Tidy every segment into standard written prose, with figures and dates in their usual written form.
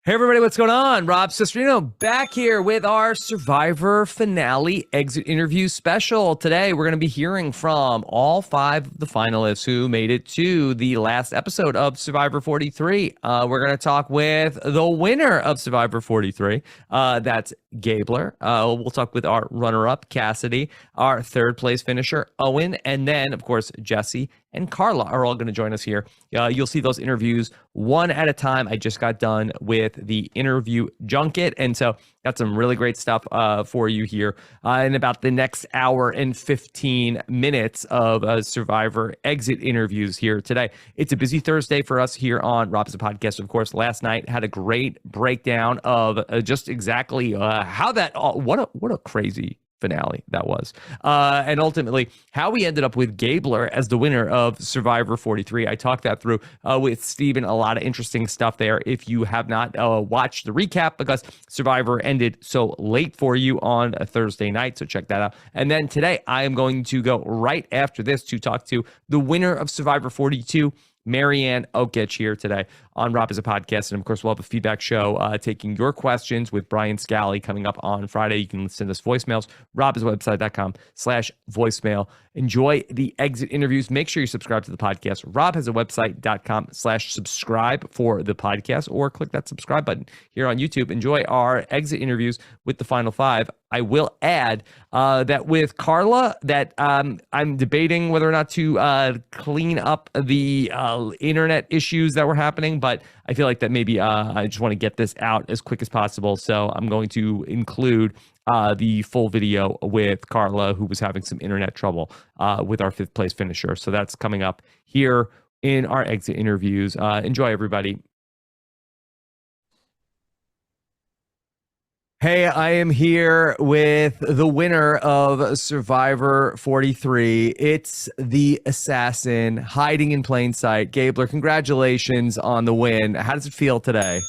Hey everybody, what's going on? Rob Cesternino back here with our Survivor finale exit interview special. Today we're going to be hearing from all 5 of the finalists who made it to the last episode of Survivor 43. We're going to talk with the winner of Survivor 43. That's Gabler. We'll talk with our runner-up, Cassidy, our third place finisher, Owen, and then, of course, Jesse and Karla are all going to join us here. You'll see those interviews one at a time. I just got done with the interview junket, and so got some really great stuff for you here in about the next hour and 15 minutes of Survivor exit interviews here today. It's a busy Thursday for us here on RHAP as a podcast. Of course, last night had a great breakdown of just exactly how that all, what a crazy finale that was, and ultimately how we ended up with Gabler as the winner of Survivor 43. I talked that through with Steven. A lot of interesting stuff there if you have not watched the recap, because Survivor ended so late for you on a Thursday night, so check that out. And then today I am going to go right after this to talk to the winner of Survivor 42, Marianne Oaketch, here today on RHAP as a podcast. And of course, we'll have a feedback show taking your questions with Brian Scally coming up on Friday. You can send us voicemails, robhasawebsite.com/voicemail. Enjoy the exit interviews. Make sure you subscribe to the podcast, robhasawebsite.com/subscribe for the podcast, or click that subscribe button here on YouTube. Enjoy our exit interviews with the final 5. I will add that with Karla, that I'm debating whether or not to clean up the internet issues that were happening, but I feel like that maybe I just want to get this out as quick as possible. So I'm going to include the full video with Karla, who was having some internet trouble with our 5th place finisher. So that's coming up here in our exit interviews. Enjoy, everybody. Hey, I am here with the winner of Survivor 43. It's the assassin hiding in plain sight. Gabler, congratulations on the win. How does it feel today?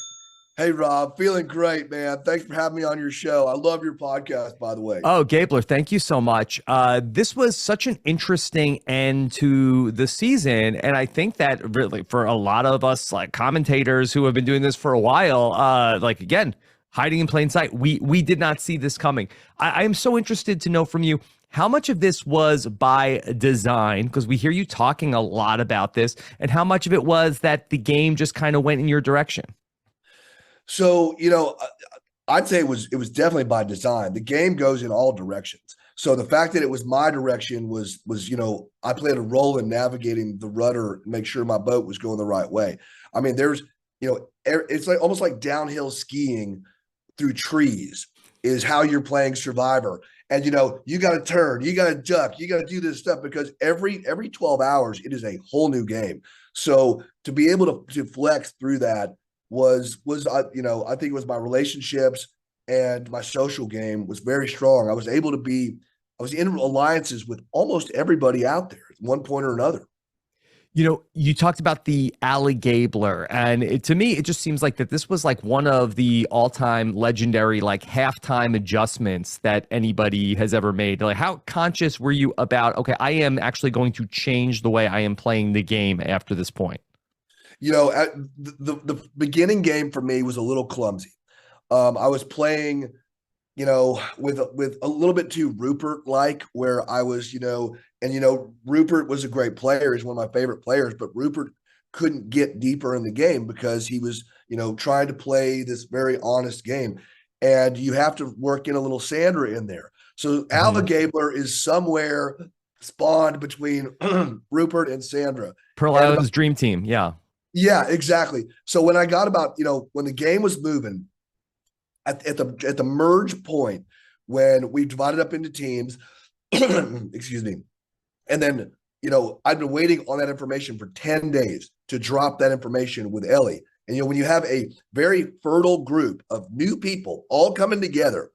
Hey, Rob, feeling great, man. Thanks for having me on your show. I love your podcast, by the way. Oh, Gabler, thank you so much. This was such an interesting end to the season, and I think that really for a lot of us, like commentators who have been doing this for a while, again, hiding in plain sight. We did not see this coming. I am so interested to know from you, how much of this was by design, because we hear you talking a lot about this, and how much of it was that the game just kind of went in your direction? So, I'd say it was definitely by design. The game goes in all directions. So the fact that it was my direction was I played a role in navigating the rudder, make sure my boat was going the right way. I mean, there's, it's like almost like downhill skiing through trees is how you're playing Survivor. And you got to turn, you got to duck, you got to do this stuff, because every 12 hours it is a whole new game. So to be able to flex through that was I think it was my relationships and my social game was very strong. I was in alliances with almost everybody out there at one point or another. You talked about the Alley Gabler, and to me, it just seems like that this was like one of the all-time legendary, like, halftime adjustments that anybody has ever made. Like, how conscious were you about, okay, I am actually going to change the way I am playing the game after this point? At the beginning game for me was a little clumsy. I was playing, with a little bit too Rupert-like, where I was, Rupert was a great player. He's one of my favorite players, but Rupert couldn't get deeper in the game because he was, trying to play this very honest game. And you have to work in a little Sandra in there. So Alva Gabler is somewhere spawned between Rupert and Sandra. Pearl Island's dream team, yeah. Yeah, exactly. So when I got about, when the game was moving at the merge point, when we divided up into teams, excuse me, and then, I've been waiting on that information for 10 days to drop that information with Ellie. And, when you have a very fertile group of new people all coming together,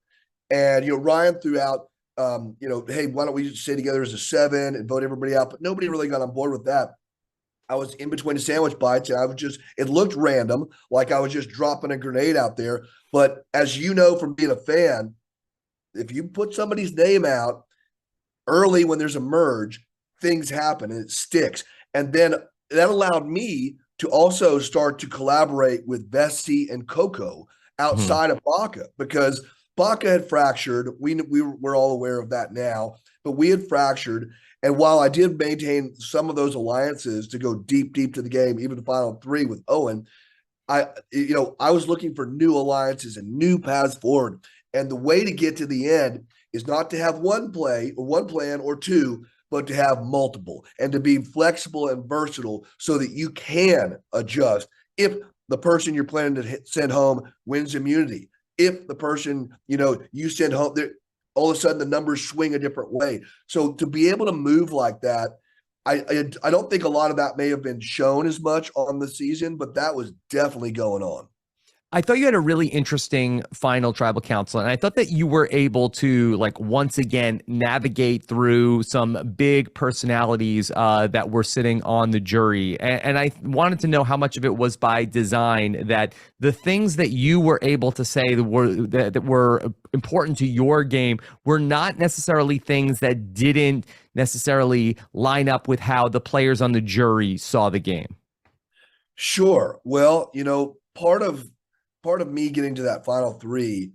and, Ryan threw out, hey, why don't we just stay together as a 7 and vote everybody out? But nobody really got on board with that. I was in between the sandwich bites, and it looked random, like I was just dropping a grenade out there. But as you know from being a fan, if you put somebody's name out early when there's a merge, things happen and it sticks. And then that allowed me to also start to collaborate with Bessie and Coco Mhm. outside of Baca, because Baca had fractured. We're all aware of that now, but we had fractured. And while I did maintain some of those alliances to go deep, deep to the game, even the final three with Owen, I was looking for new alliances and new paths forward. And the way to get to the end is not to have one play or one plan or two, but to have multiple and to be flexible and versatile so that you can adjust if the person you're planning to send home wins immunity. If the person, you send home, all of a sudden the numbers swing a different way. So to be able to move like that, I don't think a lot of that may have been shown as much on the season, but that was definitely going on. I thought you had a really interesting final tribal council, and I thought that you were able to, like, once again navigate through some big personalities that were sitting on the jury. And I wanted to know how much of it was by design, that the things that you were able to say that were important to your game were not necessarily things that didn't necessarily line up with how the players on the jury saw the game. Sure. Well, part of me getting to that final three,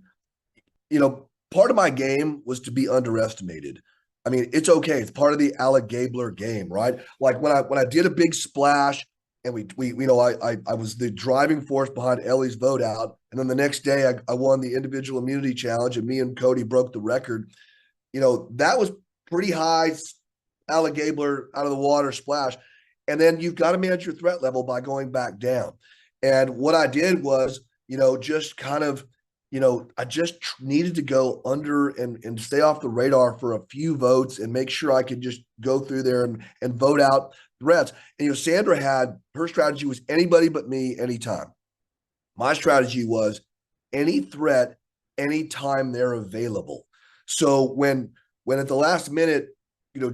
part of my game was to be underestimated. I mean, it's okay. It's part of the Alec Gabler game, right? Like when I did a big splash and I was the driving force behind Ellie's vote out, and then the next day I won the individual immunity challenge, and me and Cody broke the record. That was pretty high Alec Gabler out of the water splash. And then you've got to manage your threat level by going back down. And what I did was, just kind of, I just needed to go under and stay off the radar for a few votes and make sure I could just go through there and vote out threats. And, Sandra had, her strategy was anybody but me, anytime. My strategy was any threat, anytime they're available. So when at the last minute,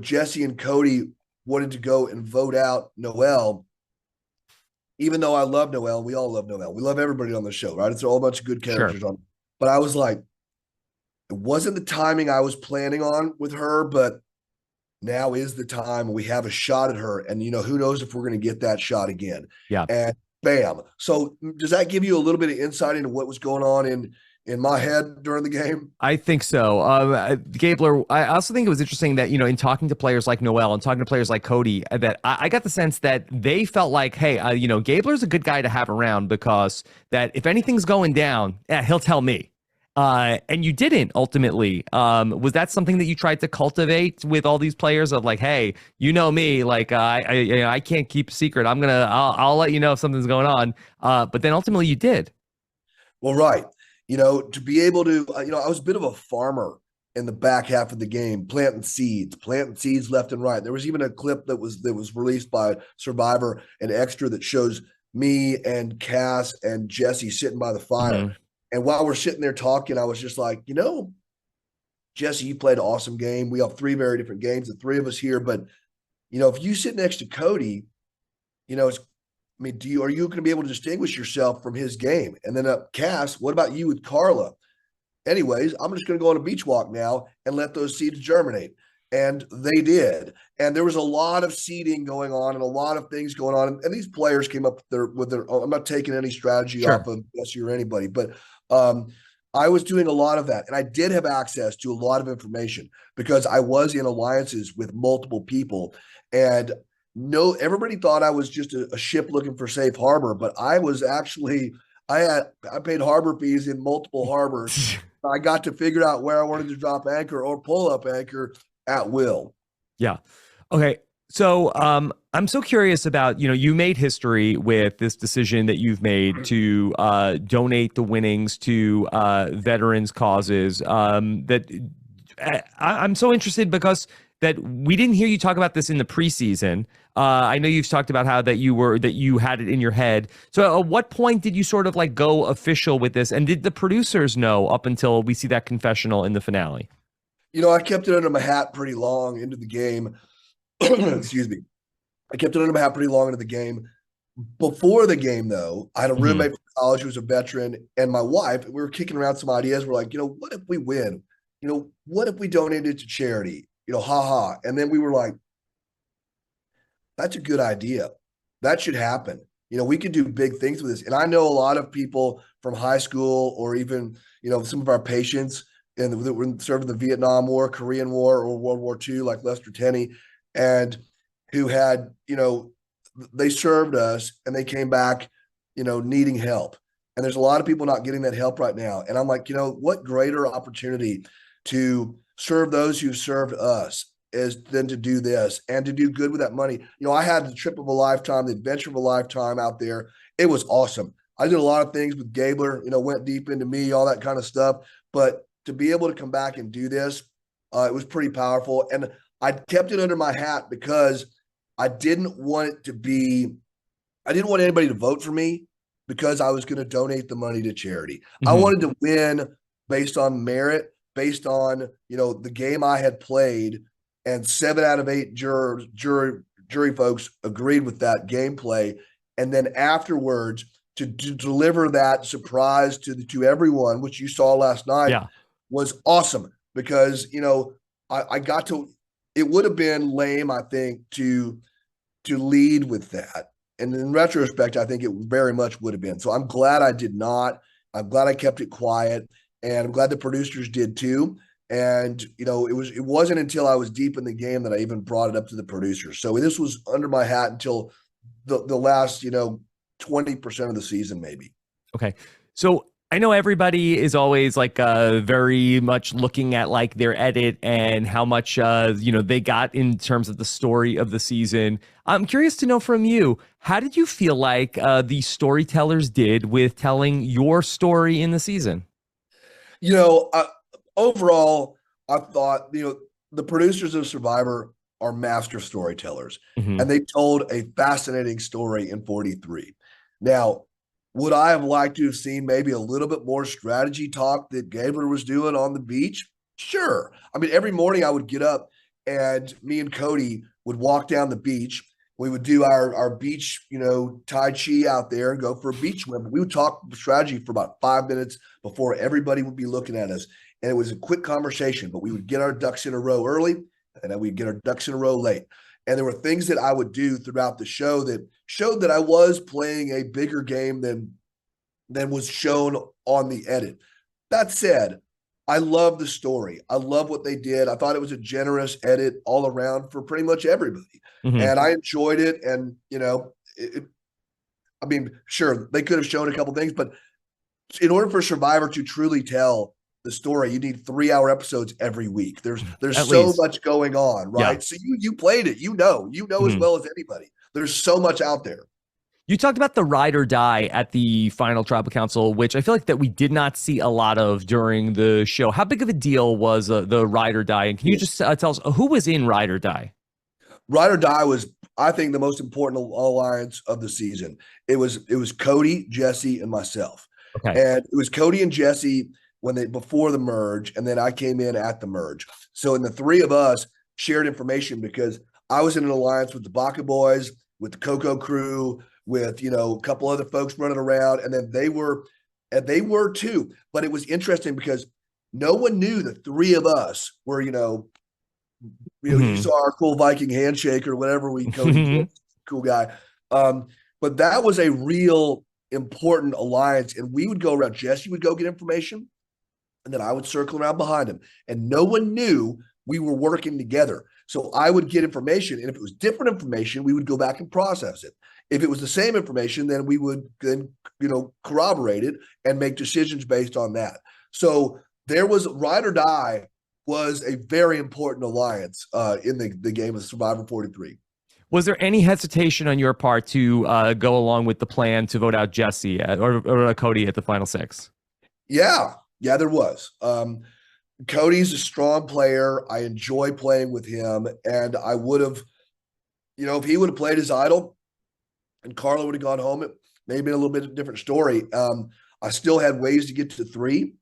Jesse and Cody wanted to go and vote out Noel, even though I love Noel, we all love Noel. We love everybody on the show, right? It's all a bunch of good characters Sure. on. But I was like, it wasn't the timing I was planning on with her, but now is the time. We have a shot at her. And, who knows if we're going to get that shot again. Yeah. And bam. So does that give you a little bit of insight into what was going on in my head during the game? I think so. Gabler, I also think it was interesting that, in talking to players like Noel and talking to players like Cody, that I got the sense that they felt like, hey, Gabler's a good guy to have around, because that if anything's going down, he'll tell me. And you didn't ultimately. Was that something that you tried to cultivate with all these players of like, hey, me, like I can't keep a secret. I'll let you know if something's going on. But then ultimately you did. Well, right. To be able to, I was a bit of a farmer in the back half of the game, planting seeds left and right. There was even a clip that was released by Survivor, an extra that shows me and Cass and Jesse sitting by the fire. Mm-hmm. And while we're sitting there talking, I was just like, Jesse, you played an awesome game. We have 3 very different games, the 3 of us here. But, if you sit next to Cody, are you going to be able to distinguish yourself from his game? And then Cass, what about you with Karla? Anyways, I'm just going to go on a beach walk now and let those seeds germinate. And they did. And there was a lot of seeding going on and a lot of things going on. And these players came up with their I'm not taking any strategy off of Jesse or anybody, but I was doing a lot of that. And I did have access to a lot of information because I was in alliances with multiple people. And everybody thought I was just a ship looking for safe harbor, but I was actually, I paid harbor fees in multiple harbors. I got to figure out where I wanted to drop anchor or pull up anchor at will. Yeah. Okay. So I'm so curious about, you made history with this decision that you've made to donate the winnings to veterans causes. I'm so interested because that we didn't hear you talk about this in the preseason. I know you've talked about how that you had it in your head. So at what point did you sort of like go official with this? And did the producers know up until we see that confessional in the finale? I kept it under my hat pretty long into the game. Excuse me. I kept it under my hat pretty long into the game. Before the game, though, I had a roommate from college who was a veteran, and my wife. We were kicking around some ideas. We're like, what if we win? What if we donate it to charity? Ha. And then we were like, that's a good idea. That should happen. we could do big things with this. And I know a lot of people from high school or even, some of our patients that were serving the Vietnam War, Korean War, or World War II, like Lester Tenney, and who had, they served us and they came back, needing help. And there's a lot of people not getting that help right now. And I'm like, what greater opportunity to serve those who served us is than to do this and to do good with that money. I had the trip of a lifetime, the adventure of a lifetime out there. It was awesome. I did a lot of things with Gabler, went deep into me, all that kind of stuff. But to be able to come back and do this, it was pretty powerful. And I kept it under my hat because I didn't want anybody to vote for me because I was going to donate the money to charity. I wanted to win based on merit, based on, the game I had played, and 7 out of 8 jury folks agreed with that gameplay. And then afterwards to deliver that surprise to everyone, which you saw last night, was awesome because, I got to, it would have been lame, I think, to lead with that. And in retrospect, I think it very much would have been. So I'm glad I did not. I'm glad I kept it quiet, and I'm glad the producers did too. And it wasn't until I was deep in the game that I even brought it up to the producers. So this was under my hat until the last 20% of the season, maybe. Okay, so I know everybody is always like very much looking at like their edit and how much they got in terms of the story of the season. I'm curious to know from you, how did you feel like the storytellers did with telling your story in the season? Overall, I thought the producers of Survivor are master storytellers, and they told a fascinating story in 43. Now, would I have liked to have seen maybe a little bit more strategy talk that Gabler was doing on the beach? Sure. I mean, every morning I would get up and me and Cody would walk down the beach. We would do our beach, Tai Chi out there and go for a beach swim. We would talk strategy for about 5 minutes before everybody would be looking at us. And it was a quick conversation, but we would get our ducks in a row early and then we'd get our ducks in a row late. And there were things that I would do throughout the show that showed that I was playing a bigger game than was shown on the edit. That said, I love the story. I love what they did. I thought it was a generous edit all around for pretty much everybody. And I enjoyed it. And, sure, they could have shown a couple things, but in order for Survivor to truly tell the story, you need 3-hour episodes every week. There's so much going on, right? Yeah. So you played it, as well as anybody. There's so much out there. You talked about the ride or die at the final tribal council, which I feel like that we did not see a lot of during the show. How big of a deal was the ride or die? And can you just tell us who was in ride or die? Ride or die was, I think, the most important alliance of the season. It was Cody, Jesse, and myself. Okay. And it was Cody and Jesse before the merge, and then I came in at the merge. So in the three of us shared information because I was in an alliance with the Baca Boys, with the Coco crew, with a couple other folks running around, and then they were too. But it was interesting because no one knew the three of us were you saw our cool Viking handshake or whatever we cool guy. But that was a real important alliance, and we would go around. Jesse would go get information, and then I would circle around behind him, and no one knew we were working together. So I would get information, and if it was different information, we would go back and process it. If it was the same information, then we would corroborate it and make decisions based on that. So there was ride or die was a very important alliance in the game of Survivor 43. Was there any hesitation on your part to go along with the plan to vote out Jesse or Cody at the final 6? Yeah, there was. Cody's a strong player. I enjoy playing with him, and I would have, if he would have played his idol and Karla would have gone home, it may have been a little bit of a different story. I still had ways to get to 3,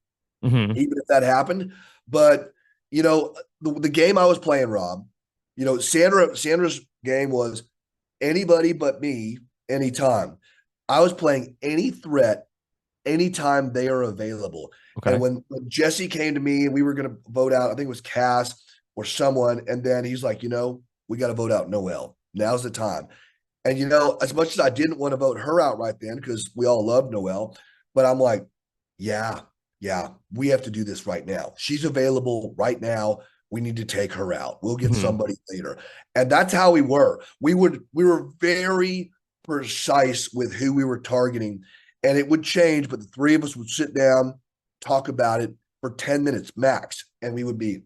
even if that happened. But, the game I was playing, Rob, Sandra's game was anybody but me, anytime. I was playing any threat, anytime they are available. Okay. And when Jesse came to me and we were going to vote out, I think it was Cass or someone, and then he's like, we got to vote out Noel. Now's the time. And as much as I didn't want to vote her out right then, because we all love Noelle, but I'm like, yeah, yeah, we have to do this right now. She's available right now. We need to take her out. We'll get Mhm. somebody later. And that's how we were. We were very precise with who we were targeting. And it would change, but the three of us would sit down, talk about it for 10 minutes max. And we would be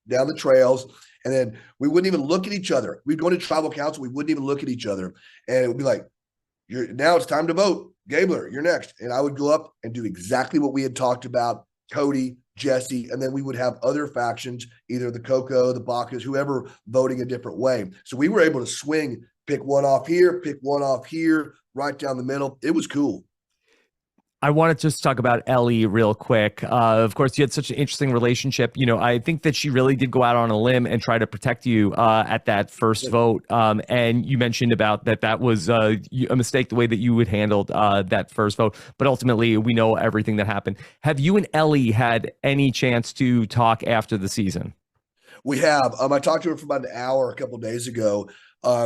down the trails. And then we wouldn't even look at each other. We'd go to tribal council. We wouldn't even look at each other. And it would be like, now it's time to vote. Gabler, you're next. And I would go up and do exactly what we had talked about. Cody, Jesse, and then we would have other factions, either the Coco, the Bacchus, whoever, voting a different way. So we were able to swing, pick one off here, right down the middle. It was cool. I want to just talk about Ellie real quick. Of course, you had such an interesting relationship. I think that she really did go out on a limb and try to protect you at that first vote. And you mentioned about that was a mistake, the way that you had handled that first vote. But ultimately, we know everything that happened. Have you and Ellie had any chance to talk after the season? We have. I talked to her for about an hour a couple of days ago.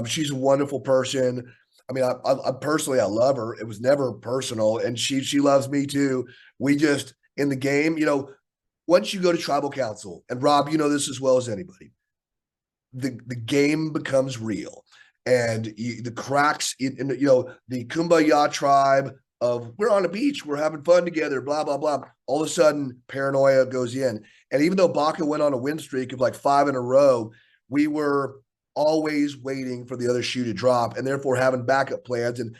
She's a wonderful person. I mean, I personally, I love her. It was never personal, and she loves me too. We just in the game, once you go to tribal council, and Rob, you know this as well as anybody, the game becomes real, and the cracks in the kumbaya tribe of we're on a beach, we're having fun together, blah blah blah. All of a sudden, paranoia goes in, and even though Baca went on a win streak of like 5 in a row, we were always waiting for the other shoe to drop and therefore having backup plans. And,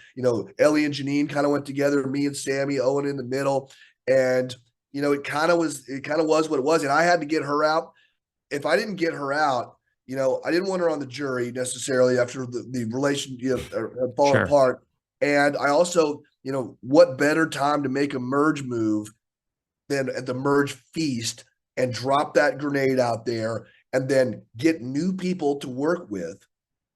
Ellie and Janine kind of went together, me and Sammy, Owen in the middle. And, it kind of was what it was. And I had to get her out. If I didn't get her out, I didn't want her on the jury necessarily after the relation, had fallen Sure. apart. And I also, what better time to make a merge move than at the merge feast and drop that grenade out there and then get new people to work with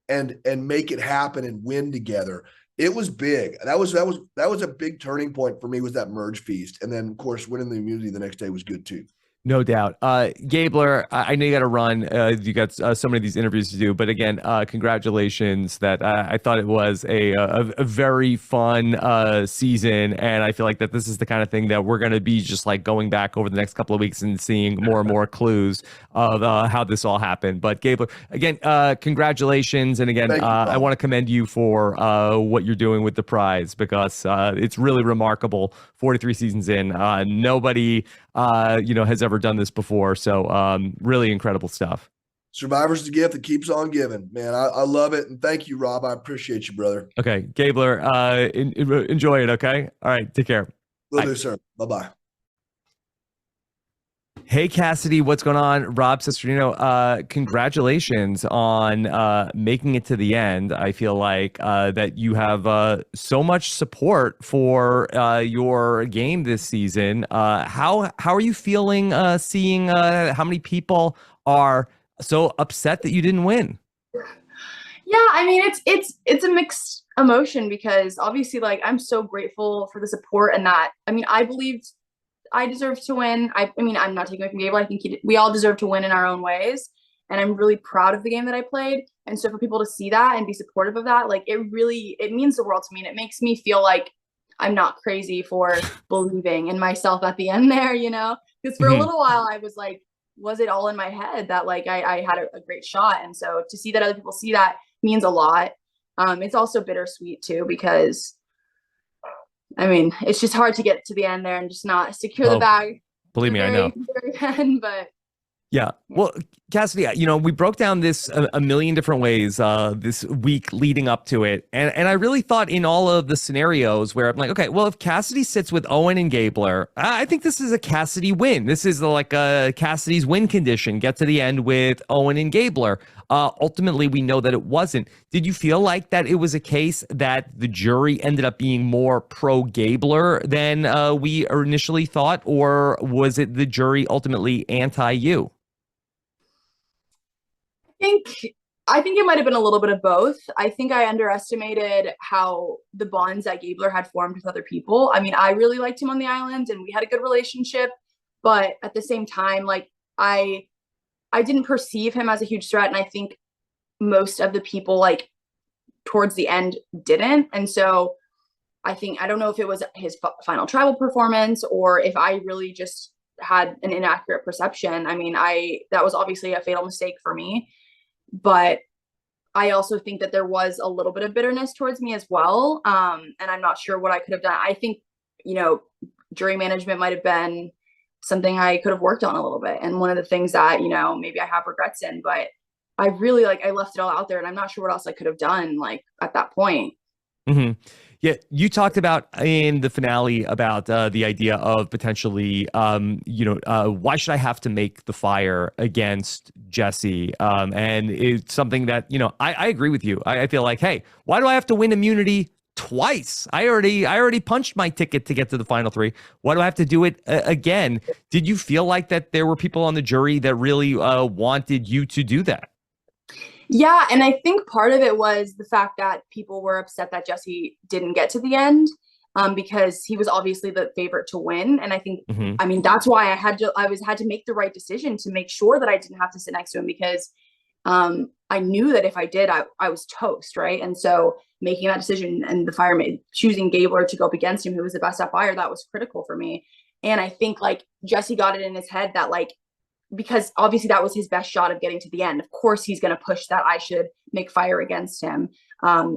and make it happen and win together. It was big. That was a big turning point for me, was that merge feast. And then of course winning the immunity the next day was good too. No doubt. Gabler, I know you got to run. You got so many of these interviews to do, but again, congratulations. That I thought it was a very fun season, and I feel like that this is the kind of thing that we're going to be just like going back over the next couple of weeks and seeing more and more clues of how this all happened. But Gabler, again, congratulations, and again, I want to commend you for what you're doing with the prize, because it's really remarkable. 43 seasons in, nobody has ever done this before. So really incredible stuff. Survivor's the gift that keeps on giving, man. I love it. And thank you, Rob. I appreciate you, brother. Okay. Gabler, enjoy it. Okay. All right. Take care. Will do, sir. Bye-bye. Hey, Cassidy, what's going on? Rob Cesternino, congratulations on making it to the end. I feel like that you have so much support for your game this season. How are you feeling seeing how many people are so upset that you didn't win? Yeah, I mean, it's a mixed emotion, because obviously, like, I'm so grateful for the support, and that, I mean, I believed I deserve to win. I mean, I'm not taking away from Gable. I think we all deserve to win in our own ways. And I'm really proud of the game that I played. And so for people to see that and be supportive of that, like, it means the world to me. And it makes me feel like I'm not crazy for believing in myself at the end there, because for a little while I was like, was it all in my head that like I had a great shot? And so to see that other people see that means a lot. It's also bittersweet too, because I mean, it's just hard to get to the end there and just not secure the bag. Believe me, I know. End, but yeah. Well, Cassidy, we broke down this a million different ways this week leading up to it. And I really thought in all of the scenarios where I'm like, okay, well, if Cassidy sits with Owen and Gabler, I think this is a Cassidy win. This is like a Cassidy's win condition. Get to the end with Owen and Gabler. Ultimately, we know that it wasn't. Did you feel like that it was a case that the jury ended up being more pro Gabler than we initially thought? Or was it the jury ultimately anti you? I think it might have been a little bit of both. I think I underestimated how the bonds that Gabler had formed with other people. I mean, I really liked him on the island and we had a good relationship, but at the same time, like I didn't perceive him as a huge threat. And I think most of the people like towards the end didn't. And so I don't know if it was his final tribal performance or if I really just had an inaccurate perception. I mean, that was obviously a fatal mistake for me, but I also think that there was a little bit of bitterness towards me as well. And I'm not sure what I could have done. I think, jury management might have been something I could have worked on a little bit. And one of the things that, maybe I have regrets in, but I really I left it all out there and I'm not sure what else I could have done at that point. Mm-hmm. Yeah, you talked about in the finale about the idea of potentially, why should I have to make the fire against Jesse? And it's something that, I agree with you. I feel like, hey, why do I have to win immunity twice? I already punched my ticket to get to the final three. Why do I have to do it again? Did you feel like that there were people on the jury that really wanted you to do that? Yeah, and I think part of it was the fact that people were upset that Jesse didn't get to the end because he was obviously the favorite to win. And I think, I mean, that's why I had to make the right decision to make sure that I didn't have to sit next to him because I knew that if I did, I was toast, right? And so making that decision and the fire choosing Gabler to go up against him, who was the best at fire, that was critical for me. And I think Jesse got it in his head that because obviously that was his best shot of getting to the end. Of course, he's going to push that I should make fire against him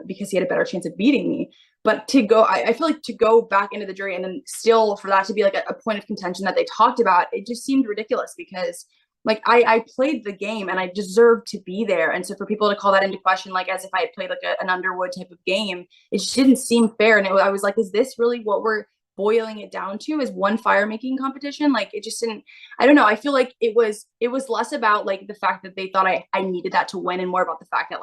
because he had a better chance of beating me. But I feel like to go back into the jury and then still for that to be a point of contention that they talked about, it just seemed ridiculous because I played the game and I deserved to be there. And so for people to call that into question, as if I had played an Underwood type of game, it just didn't seem fair. And I was like, is this really what we're boiling it down to, is one fire making competition? It just didn't, I don't know. I feel like it was less about the fact that they thought I needed that to win and more about the fact that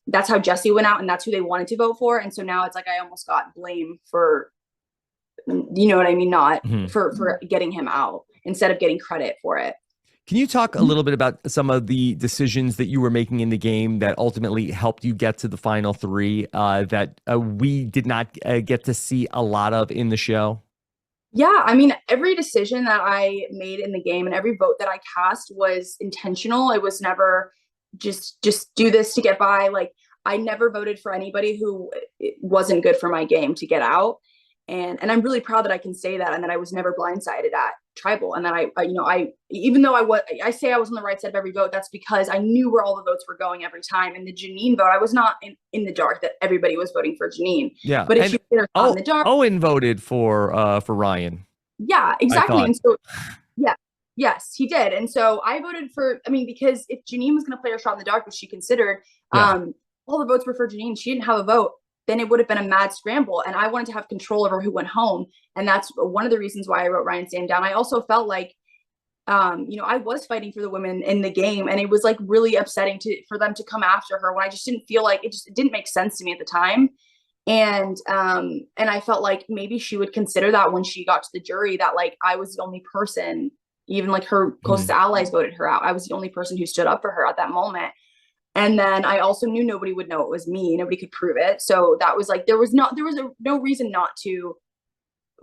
that's how Jesse went out and that's who they wanted to vote for. And so now it's I almost got blame for, you know what I mean? Not for getting him out instead of getting credit for it. Can you talk a little bit about some of the decisions that you were making in the game that ultimately helped you get to the final three that we did not get to see a lot of in the show? Yeah, I mean, every decision that I made in the game and every vote that I cast was intentional. It was never just do this to get by. I never voted for anybody who wasn't good for my game to get out. And I'm really proud that I can say that and that I was never blindsided at tribal. And that I even though I say I was on the right side of every vote, that's because I knew where all the votes were going every time. And the Janine vote, I was not in the dark that everybody was voting for Janine. Yeah. But if you were in the dark, Owen voted for Ryan. Yeah, exactly. And so, yeah, yes, he did. And so I voted for, because if Janine was going to play her shot in the dark, which she considered, all the votes were for Janine. She didn't have a vote. Then it would have been a mad scramble. And I wanted to have control over who went home. And that's one of the reasons why I wrote Ryan's name down. I also felt I was fighting for the women in the game. And it was really upsetting for them to come after her when I just didn't feel it didn't make sense to me at the time. And I felt like maybe she would consider that when she got to the jury that I was the only person, even her closest allies voted her out. I was the only person who stood up for her at that moment. And then I also knew nobody would know it was me. Nobody could prove it. So that was there was no reason not to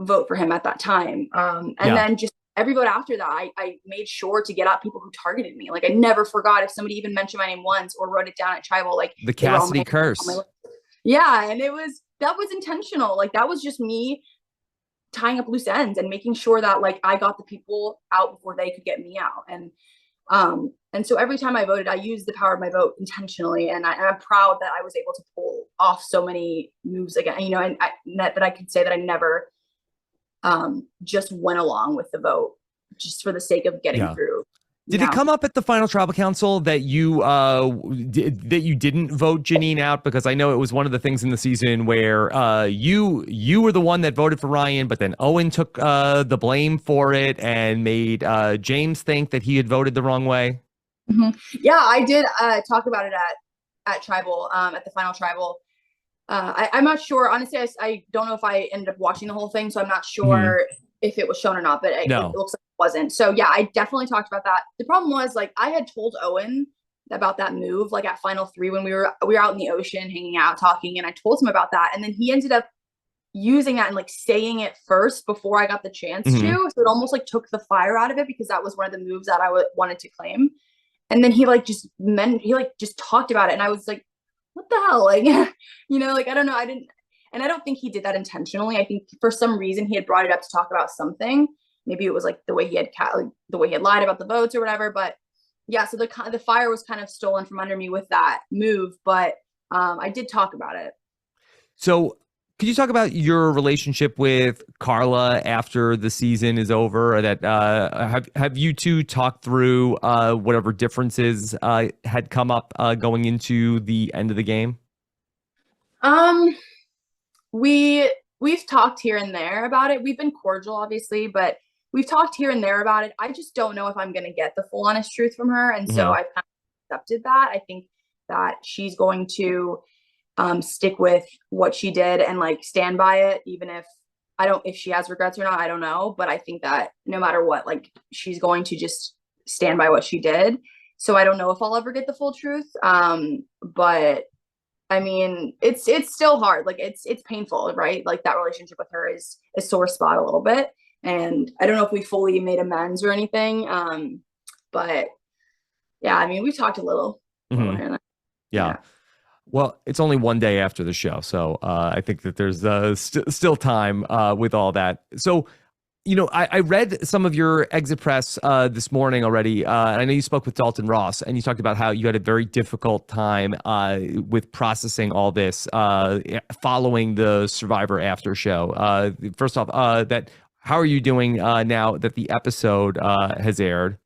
vote for him at that time. Then just every vote after that, I made sure to get at people who targeted me. I never forgot if somebody even mentioned my name once or wrote it down at tribal, the Cassidy curse. Yeah. And that was intentional. That was just me tying up loose ends and making sure that I got the people out before they could get me out. And so every time I voted, I used the power of my vote intentionally. And I'm proud that I was able to pull off so many moves again, and that I could say that I never just went along with the vote just for the sake of getting through. Did it come up at the final tribal council that you didn't vote Janine out? Because I know it was one of the things in the season where you were the one that voted for Ryan, but then Owen took the blame for it and made James think that he had voted the wrong way. Yeah, I did talk about it at tribal, at the final tribal. I'm not sure. Honestly, I don't know if I ended up watching the whole thing, so I'm not sure if it was shown or not, but it looks like it wasn't. So yeah, I definitely talked about that. The problem was I had told Owen about that move at final three when we were out in the ocean hanging out talking, and I told him about that, and then he ended up using that and saying it first before I got the chance to. So it almost took the fire out of it because that was one of the moves that I wanted to claim. And then he just talked about it, and I was what the hell? Like, like, I don't know. And I don't think he did that intentionally. I think for some reason he had brought it up to talk about something. Maybe it was like the way he had lied about the votes or whatever. But yeah, so the fire was kind of stolen from under me with that move. But I did talk about it. So could you talk about your relationship with Karla after the season is over? Or that have you two talked through whatever differences had come up going into the end of the game? We've talked here and there about it. We've been cordial, obviously, but we've talked here and there about it. I just don't know if I'm going to get the full honest truth from her, and so I've kind of accepted that. I think that she's going to stick with what she did and like stand by it, even if she has regrets or not, I don't know. But I think that no matter what, like she's going to just stand by what she did. So I don't know if I'll ever get the full truth. But I mean, it's still hard. Like it's painful, right? Like that relationship with her is a sore spot a little bit. And I don't know if we fully made amends or anything. But yeah, I mean, we've talked a little. Mm-hmm. Yeah. Well, it's only one day after the show, so I think that there's still time with all that. So, I read some of your exit press this morning already, and I know you spoke with Dalton Ross, and you talked about how you had a very difficult time with processing all this following the Survivor after show. First off, how are you doing now that the episode has aired?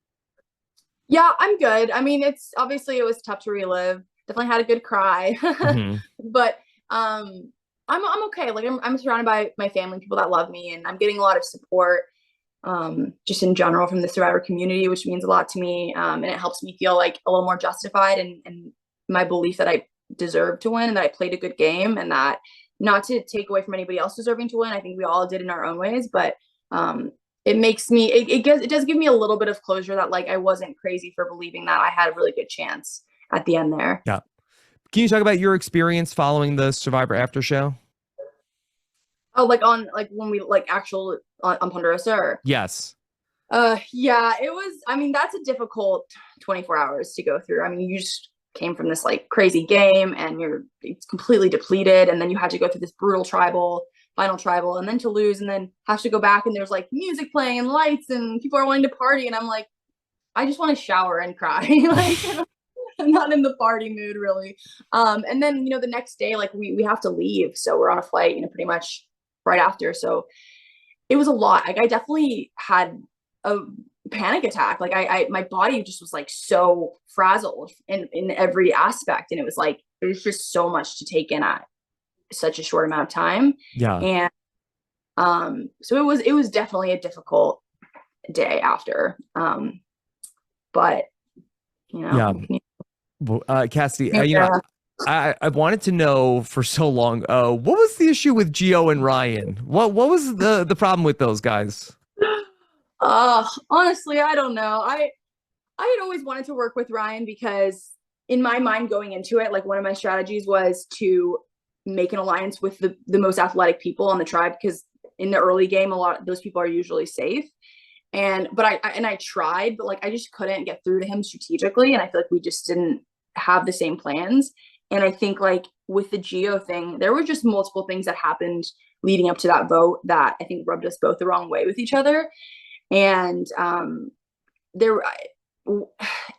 Yeah, I'm good. I mean, it was tough to relive. Definitely had a good cry, Mm-hmm. but I'm okay. Like I'm surrounded by my family, people that love me, and I'm getting a lot of support just in general from the Survivor community, which means a lot to me. And it helps me feel like a little more justified and my belief that I deserve to win and that I played a good game, and that not to take away from anybody else deserving to win. I think we all did in our own ways, but it makes me it does give me a little bit of closure that like I wasn't crazy for believing that I had a really good chance at the end there. Yeah. Can you talk about your experience following the Survivor after show? Oh, like when we like actual on Ponderosa? Or? Yes. Yeah, it was. I mean, that's a difficult 24 hours to go through. I mean, you just came from this like crazy game and it's completely depleted, and then you had to go through this brutal final tribal, and then to lose, and then have to go back, and there's like music playing and lights, and people are wanting to party, and I'm like, I just want to shower and cry. Like I'm not in the party mood really. And then the next day, like we have to leave, so we're on a flight, pretty much right after. So it was a lot. Like I definitely had a panic attack. Like my body just was like so frazzled in every aspect, and it was just so much to take in at such a short amount of time. Yeah. And so it was definitely a difficult day after. But yeah. Cassidy, I wanted to know for so long, what was the issue with Gio and Ryan? What was the problem with those guys? Honestly, I don't know. I had always wanted to work with Ryan because in my mind going into it, like one of my strategies was to make an alliance with the most athletic people on the tribe, because in the early game, a lot of those people are usually safe. But I tried, but like I just couldn't get through to him strategically, and I feel like we just didn't have the same plans. And I think like with the Geo thing, there were just multiple things that happened leading up to that vote that I think rubbed us both the wrong way with each other. And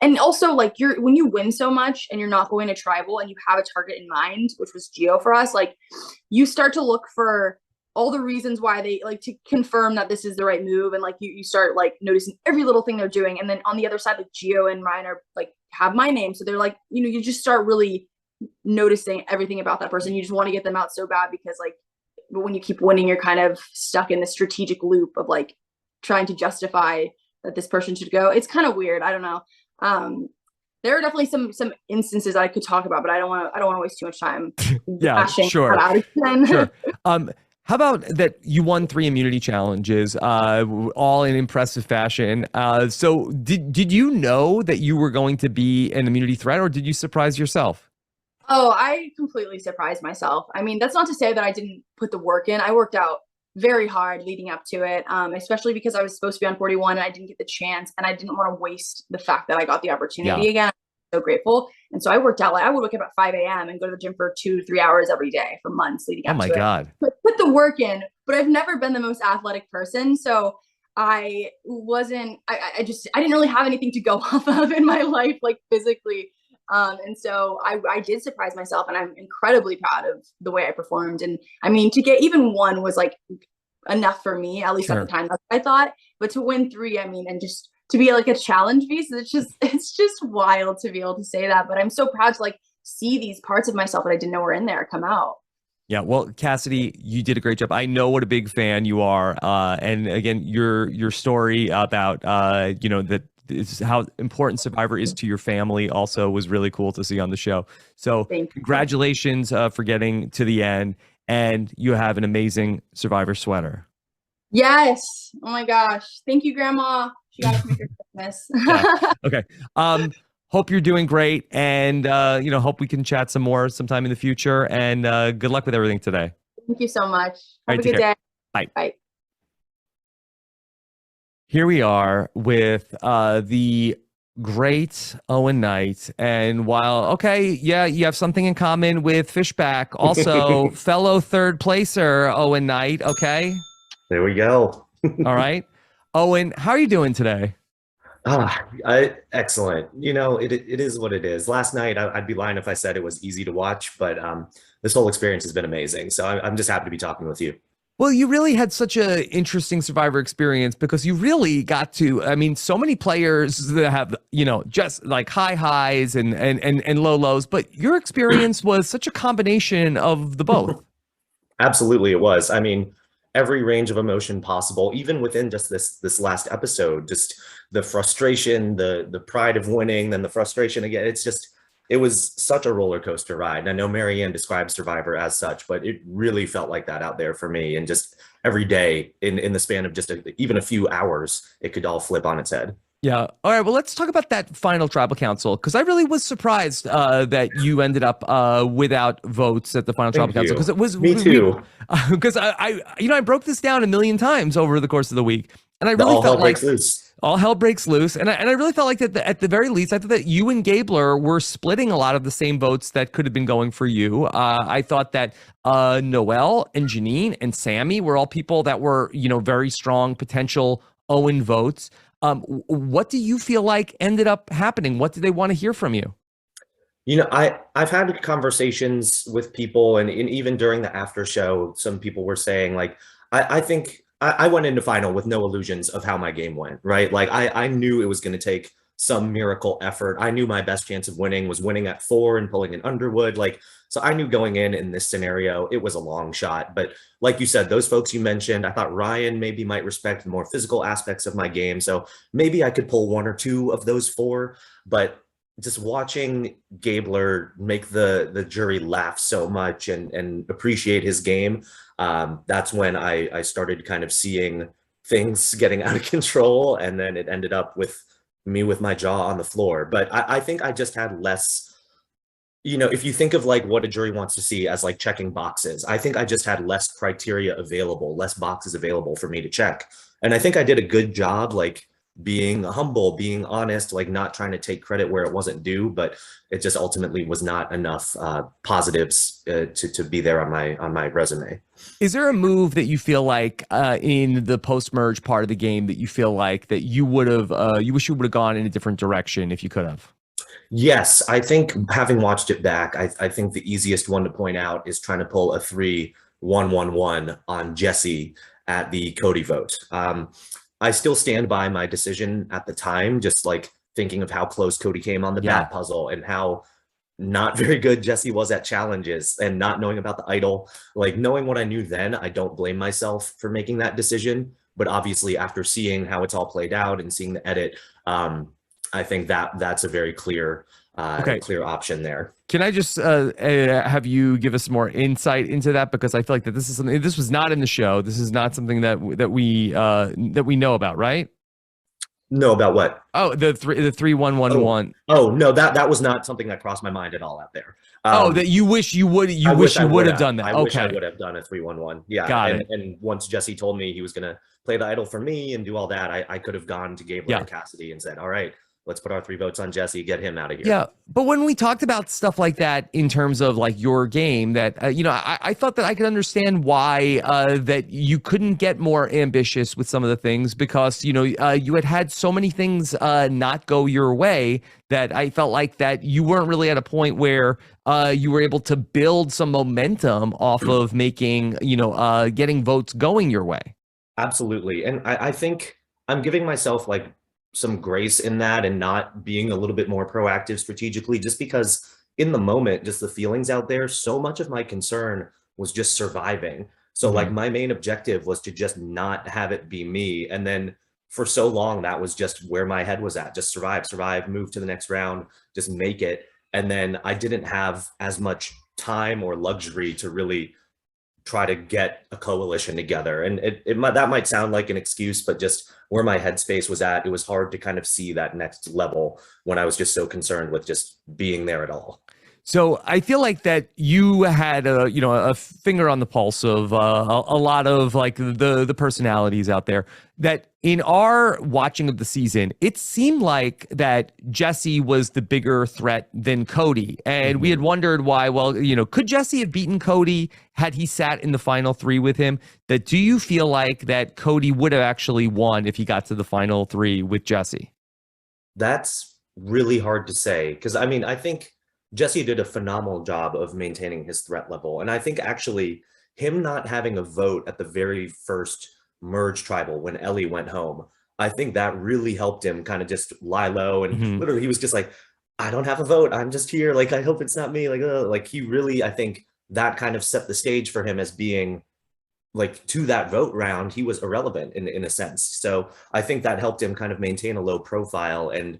and also like when you win so much and you're not going to tribal and you have a target in mind, which was Geo for us, like you start to look for all the reasons why they like to confirm that this is the right move, and like you start like noticing every little thing they're doing. And then on the other side, like Geo and Ryan are like have my name, so they're like, you just start really noticing everything about that person. You just want to get them out so bad, because like when you keep winning, you're kind of stuck in the strategic loop of like trying to justify that this person should go. It's kind of weird. I don't know. There are definitely some instances I could talk about, but I don't want to waste too much time. Yeah, sure. Sure. How about that you won 3 immunity challenges, all in impressive fashion. So did you know that you were going to be an immunity threat, or did you surprise yourself? Oh, I completely surprised myself. I mean, that's not to say that I didn't put the work in. I worked out very hard leading up to it, especially because I was supposed to be on 41 and I didn't get the chance, and I didn't want to waste the fact that I got the opportunity again. I'm so grateful. And so I worked out, like I would wake up at 5 a.m. and go to the gym for 2-3 hours every day for months leading Oh up my to it. God. Put the work in, but I've never been the most athletic person. So I wasn't, I didn't really have anything to go off of in my life, like physically. And so I did surprise myself, and I'm incredibly proud of the way I performed. And I mean, to get even one was like enough for me, at least at the time, that's what I thought. But to win 3, I mean, and just to be like a challenge piece, it's just wild to be able to say that. But I'm so proud to like see these parts of myself that I didn't know were in there come out. Yeah, well, Cassidy, you did a great job. I know what a big fan you are, and again, your story about that is how important Survivor is to your family also was really cool to see on the show. So congratulations for getting to the end, and you have an amazing Survivor sweater. Yes. Oh my gosh. Thank you, Grandma. She got us me for Christmas. Yeah. Okay. Hope you're doing great, and hope we can chat some more sometime in the future. And good luck with everything today. Thank you so much. Have a good day. Bye. Bye. Here we are with the great Owen Knight, and while you have something in common with Fishback, also fellow third placer Owen Knight. Okay. There we go. All right, Owen, how are you doing today? Excellent. It is what it is. Last night, I'd be lying if I said it was easy to watch, but this whole experience has been amazing. So I'm just happy to be talking with you. Well, you really had such an interesting Survivor experience because you really got to, I mean, so many players that have, just like high highs and low lows, but your experience was such a combination of the both. Absolutely, it was. I mean, every range of emotion possible, even within just this last episode, just the frustration, the pride of winning, then the frustration again. It was such a roller coaster ride. And I know Marianne described Survivor as such, but it really felt like that out there for me. And just every day in the span of just even a few hours, it could all flip on its head. Yeah. All right. Well, let's talk about that final tribal council, because I really was surprised that you ended up without votes at the final tribal council. Because it was me too. Because I broke this down a million times over the course of the week, and I really felt like all hell breaks loose. And I really felt like that at the very least, I thought that you and Gabler were splitting a lot of the same votes that could have been going for you. I thought that Noelle and Janine and Sammy were all people that were very strong potential Owen votes. What do you feel like ended up happening? What did they want to hear from you? I've had conversations with people, and even during the after show, some people were saying, like, I think I went into final with no illusions of how my game went, right? Like I knew it was going to take some miracle effort. I knew my best chance of winning was winning at 4 and pulling an Underwood. So I knew going in this scenario, it was a long shot. But like you said, those folks you mentioned, I thought Ryan maybe might respect the more physical aspects of my game. So maybe I could pull 1 or 2 of those 4. But just watching Gabler make the jury laugh so much and appreciate his game, that's when I started kind of seeing things getting out of control. And then it ended up with me with my jaw on the floor. But I think I just had less, if you think of like what a jury wants to see as like checking boxes, I think I just had less criteria available, less boxes available for me to check. And I think I did a good job, like being humble, being honest, like not trying to take credit where it wasn't due, but it just ultimately was not enough positives to be there on my resume. Is there a move that you feel like in the post-merge part of the game that you feel like that you would have, you wish you would have gone in a different direction if you could have? Yes, I think having watched it back, I think the easiest one to point out is trying to pull a 3-1-1-1 on Jesse at the Cody vote. I still stand by my decision at the time, just like thinking of how close Cody came on the bat puzzle and how not very good Jesse was at challenges, and not knowing about the idol. Like, knowing what I knew then, I don't blame myself for making that decision. But obviously after seeing how it's all played out and seeing the edit, I think that's a very clear clear option there. Can I just have you give us more insight into that? Because I feel like that this is something, this was not in the show. This is not something that we know about, right? Know about what? Oh, the 3-1-1-1. Oh no, that was not something that crossed my mind at all out there. That you wish you would have done that. I wish I would have done a 3-1-1. Yeah. Got it. And once Jesse told me he was gonna play the idol for me and do all that, I could have gone to Gabler and Cassidy and said, all right, let's put our 3 votes on Jesse, get him out of here. Yeah, but when we talked about stuff like that in terms of like your game, that you know, I thought that I could understand why that you couldn't get more ambitious with some of the things, because you know you had so many things not go your way that I felt like that you weren't really at a point where you were able to build some momentum off of making, you know, getting votes going your way. Absolutely, and I think I'm giving myself like some grace in that and not being a little bit more proactive strategically, just because in the moment, just the feelings out there, so much of my concern was just surviving. So like my main objective was to just not have it be me. And then for so long, that was just where my head was at, just survive, move to the next round, just make it. And then I didn't have as much time or luxury to really try to get a coalition together. And that might sound like an excuse, but just where my headspace was at, it was hard to kind of see that next level when I was just so concerned with just being there at all. So I feel like that you had a, you know, a finger on the pulse of a lot of like the personalities out there. That in our watching of the season, it seemed like that Jesse was the bigger threat than Cody, and we had wondered why. Well, you know, could Jesse have beaten Cody had he sat in the final 3 with him? That do you feel like that Cody would have actually won if he got to the final 3 with Jesse? That's really hard to say, because I mean, I think Jesse did a phenomenal job of maintaining his threat level. And I think actually him not having a vote at the very first merge tribal when Ellie went home, I think that really helped him kind of just lie low. And literally he was just like, I don't have a vote. I'm just here. Like, I hope it's not me. Like he really, I think that kind of set the stage for him as being like, to that vote round, he was irrelevant in a sense. So I think that helped him kind of maintain a low profile. And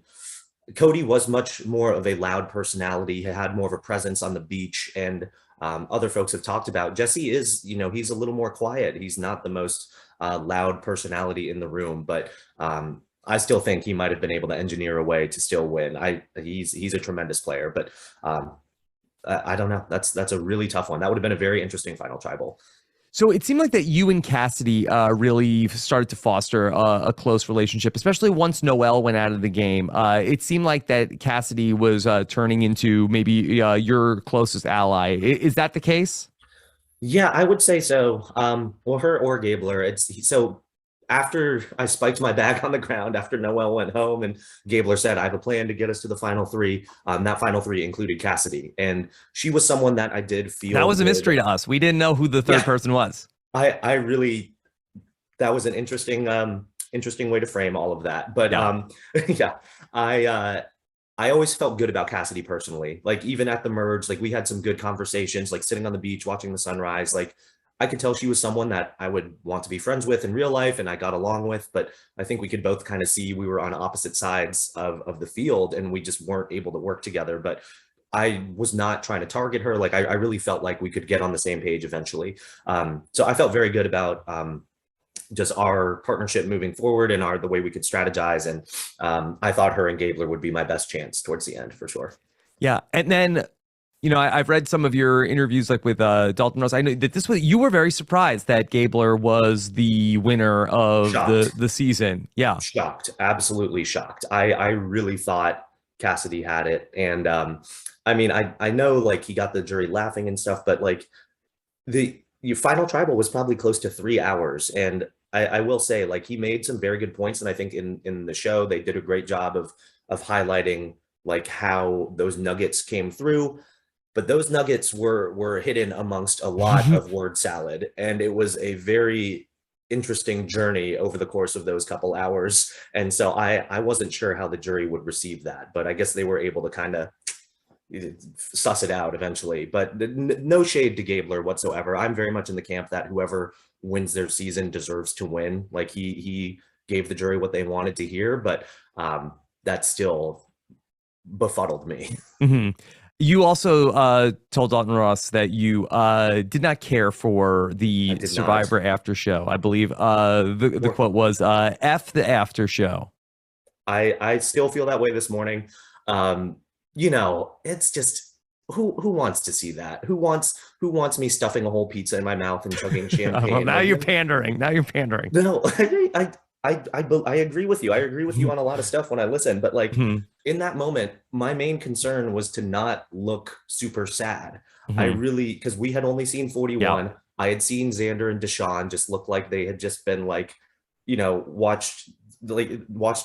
Cody was much more of a loud personality. He had more of a presence on the beach, and other folks have talked about Jesse is, you know, he's a little more quiet. He's not the most loud personality in the room, but I still think he might have been able to engineer a way to still win. He's a tremendous player, but I don't know. That's a really tough one. That would have been a very interesting final tribal. So it seemed like that you and Cassidy really started to foster a close relationship, especially once Noelle went out of the game. It seemed like that Cassidy was turning into maybe your closest ally. Is that the case? Yeah, I would say so. Well, her or Gabler. So after I spiked my bag on the ground, after Noelle went home and Gabler said, I have a plan to get us to the final 3. That final 3 included Cassidy. And she was someone that I did feel— That was a mystery to us. We didn't know who the third person was. I really, that was an interesting way to frame all of that. But I always felt good about Cassidy personally. Like even at the merge, like we had some good conversations, like sitting on the beach, watching the sunrise. Like I could tell she was someone that I would want to be friends with in real life, and I got along with, but I think we could both kind of see we were on opposite sides of the field and we just weren't able to work together. But I was not trying to target her. Like I really felt like we could get on the same page eventually. So I felt very good about just our partnership moving forward and the way we could strategize. And I thought her and Gabler would be my best chance towards the end for sure. Yeah. And then, you know, I've read some of your interviews, like with Dalton Ross. I know that you were very surprised that Gabler was the winner of the season. Yeah. Shocked. Absolutely shocked. I really thought Cassidy had it. And I mean, I know like he got the jury laughing and stuff, but like your final tribal was probably close to 3 hours. And I will say, like, he made some very good points. And I think in the show, they did a great job of highlighting like how those nuggets came through. But those nuggets were hidden amongst a lot of word salad. And it was a very interesting journey over the course of those couple hours. And so I wasn't sure how the jury would receive that, but I guess they were able to kind of suss it out eventually. But no shade to Gabler whatsoever. I'm very much in the camp that whoever wins their season deserves to win. Like he gave the jury what they wanted to hear, but that still befuddled me. You also told Dalton Ross that you did not care for the Survivor after show. I believe the quote was F the after show. I still feel that way this morning. You know, it's just who wants to see that? Who wants me stuffing a whole pizza in my mouth and chugging champagne? Well, now you're pandering. Now you're pandering. No, I agree with you. I agree with you on a lot of stuff when I listen, but like Mhm. in that moment, my main concern was to not look super sad. I Mhm. really, because we had only seen 41. Yeah. I had seen Xander and Deshaun just look like they had just been like, watched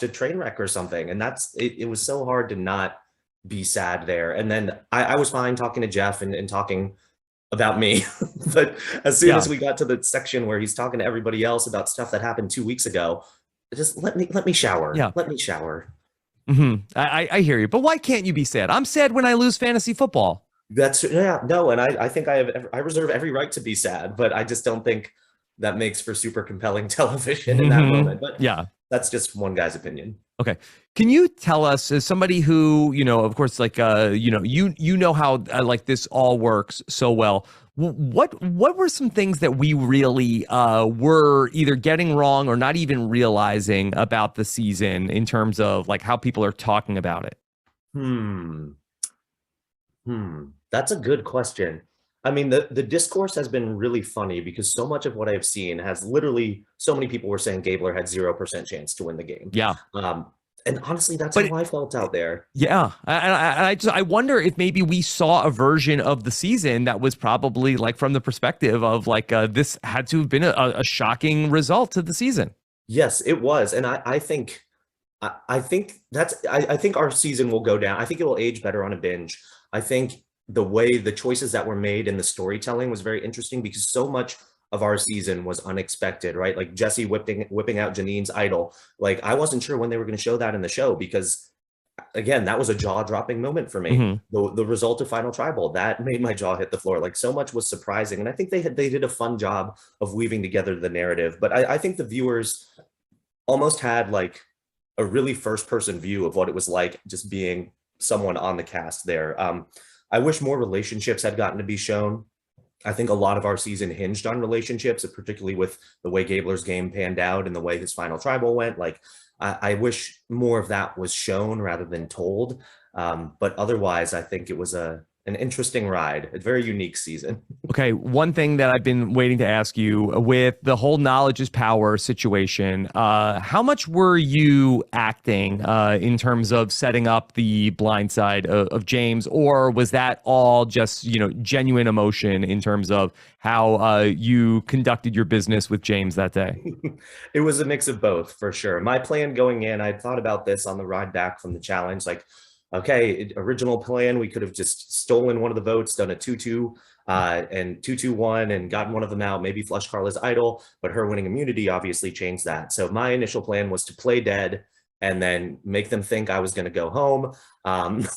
a train wreck or something. And it was so hard to not be sad there. And then I was fine talking to Jeff and talking about me. But as soon as Yeah. we got to the section where he's talking to everybody else about stuff that happened 2 weeks ago, just let me shower. Yeah. Let me shower. I hear you, but why can't you be sad? I'm sad when I lose fantasy football. No, and I think I reserve every right to be sad, but I just don't think that makes for super compelling television in that moment. But Yeah. that's just one guy's opinion. Okay. Can you tell us, as somebody who, of course, like, you know how like this all works so well. What were some things that we really were either getting wrong or not even realizing about the season in terms of like how people are talking about it? That's a good question. I mean, the discourse has been really funny because so much of what I've seen has literally so many people were saying Gabler had 0% chance to win the game. Yeah. And honestly, that's But how I felt out there. Yeah, I wonder if maybe we saw a version of the season that was probably like from the perspective of like this had to have been a shocking result to the season. Yes, it was, and I think I think I think our season will go down. I think it will age better on a binge. I think the way the choices that were made in the storytelling was very interesting because so much of our season was unexpected, right? Like Jesse whipping out Janine's idol. Like I wasn't sure when they were going to show that in the show because again, that was a jaw-dropping moment for me. The result of Final Tribal, that made my jaw hit the floor. Like so much was surprising. And I think they did a fun job of weaving together the narrative. But I think the viewers almost had like a really first-person view of what it was like just being someone on the cast there. I wish more relationships had gotten to be shown. I think a lot of our season hinged on relationships, particularly with the way Gabler's game panned out and the way his Final Tribal went. Like, I wish more of that was shown rather than told. But otherwise, I think it was an interesting ride, a very unique season. Okay, one thing that I've been waiting to ask you with the whole knowledge is power situation, how much were you acting in terms of setting up the blind side of James, or was that all just, genuine emotion in terms of how you conducted your business with James that day? It was a mix of both, for sure. My plan going in, I thought about this on the ride back from the challenge, like, okay, original plan, we could have just stolen one of the votes, done a 2-2 and 2-2-1 and gotten one of them out, maybe flush Karla's idol, but her winning immunity obviously changed that. So my initial plan was to play dead and then make them think I was going to go home. And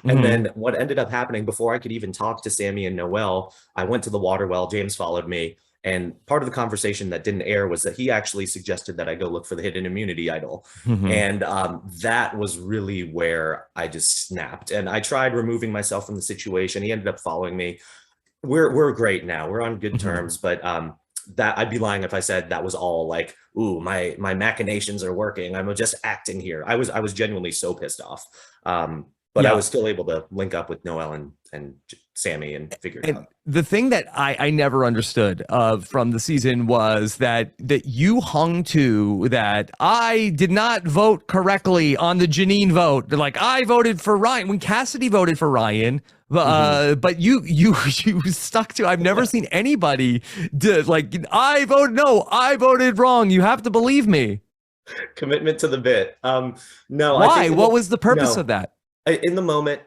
then what ended up happening before I could even talk to Sammy and Noelle, I went to the water well, James followed me. And part of the conversation that didn't air was that he actually suggested that I go look for the hidden immunity idol. And that was really where I just snapped. And I tried removing myself from the situation. He ended up following me. We're great now. We're on good terms. But that I'd be lying if I said that was all like, ooh, my machinations are working. I'm just acting here. I was genuinely so pissed off. But I was still able to link up with Noelle and Sammy and figure it out. The thing that I never understood from the season was that you hung to that I did not vote correctly on the Janine vote. Like I voted for Ryan when Cassidy voted for Ryan. But you stuck to. I've never seen anybody like I voted wrong. You have to believe me. Commitment to the bit. No. Why? What was the purpose of that? In the moment,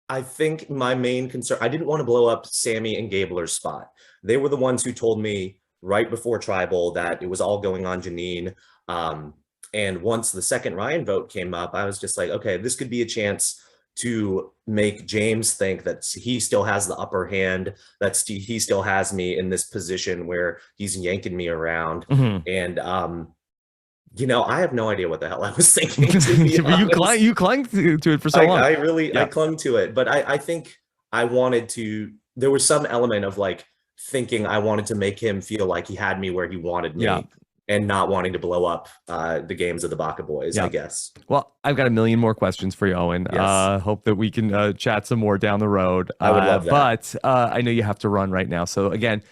I think my main concern, I didn't want to blow up Sammy and Gabler's spot. They were the ones who told me right before Tribal that it was all going on Janine. And once the second Ryan vote came up, I was just like, okay, this could be a chance to make James think that he still has the upper hand, that he still has me in this position where he's yanking me around. And I have no idea what the hell I was thinking. You clung to it for so long. I clung to it, but I think I wanted to. There was some element of like thinking I wanted to make him feel like he had me where he wanted me, and not wanting to blow up the games of the Baka Boys. I guess. Well, I've got a million more questions for you, Owen. Yes. Hope that we can chat some more down the road. I would love that. But I know you have to run right now. So again,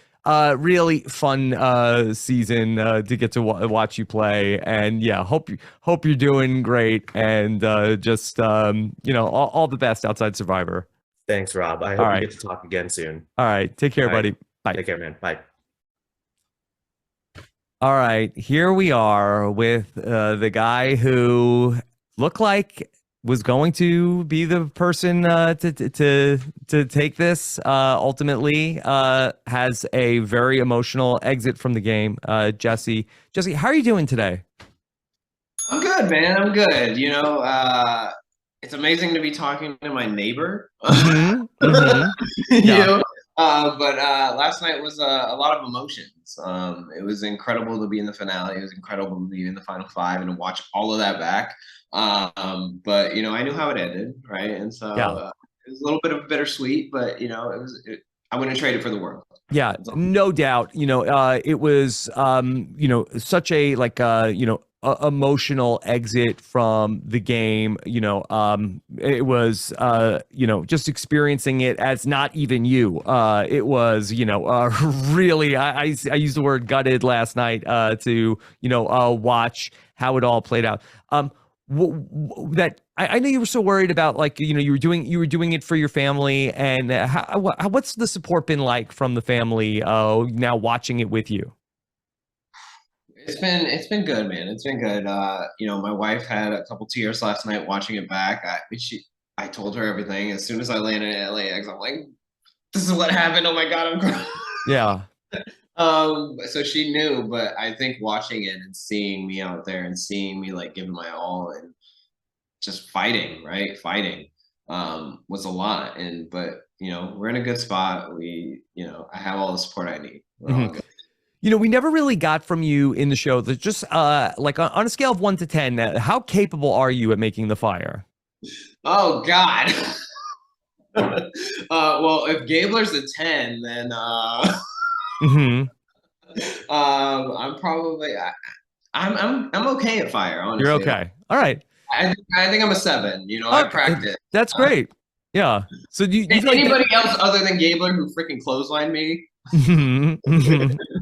really fun season to get to watch you play, and yeah, hope you're doing great, and just all the best outside Survivor. Thanks, Rob. I hope we get to talk again soon. All right, take care, buddy. Bye. Take care, man. Bye. All right, here we are with the guy who looked like was going to be the person to take this. Ultimately, has a very emotional exit from the game. Jesse, how are you doing today? I'm good, man. I'm good. It's amazing to be talking to my neighbor. Yeah. But last night was a lot of emotions. It was incredible to be in the finale. It was incredible to be in the final five and to watch all of that back. But I knew how it ended, right? And so it was a little bit of bittersweet, but I wouldn't trade it for the world. Yeah, no doubt. It was such a emotional exit from the game. It was just experiencing it as not even you. It was really, I used the word gutted last night to watch how it all played out. That I know you were so worried about, you were doing it for your family, and what's the support been like from the family now watching it with you? It's been good, man. It's been good. My wife had a couple tears last night watching it back. I told her everything. As soon as I landed at LAX, I'm like, this is what happened. Oh my God, I'm crying. Yeah. So she knew, but I think watching it and seeing me out there and seeing me giving my all and just fighting, right? Fighting was a lot. But we're in a good spot. I have all the support I need. We're all good. We never really got from you in the show that just on a scale of 1 to 10, how capable are you at making the fire? Oh God. Well, if Gabler's a 10, then I'm probably I'm okay at fire, honestly. You're okay. All right. I think I'm a 7. I practice. That's great. Yeah. So do you anybody else other than Gabler who freaking clotheslined me?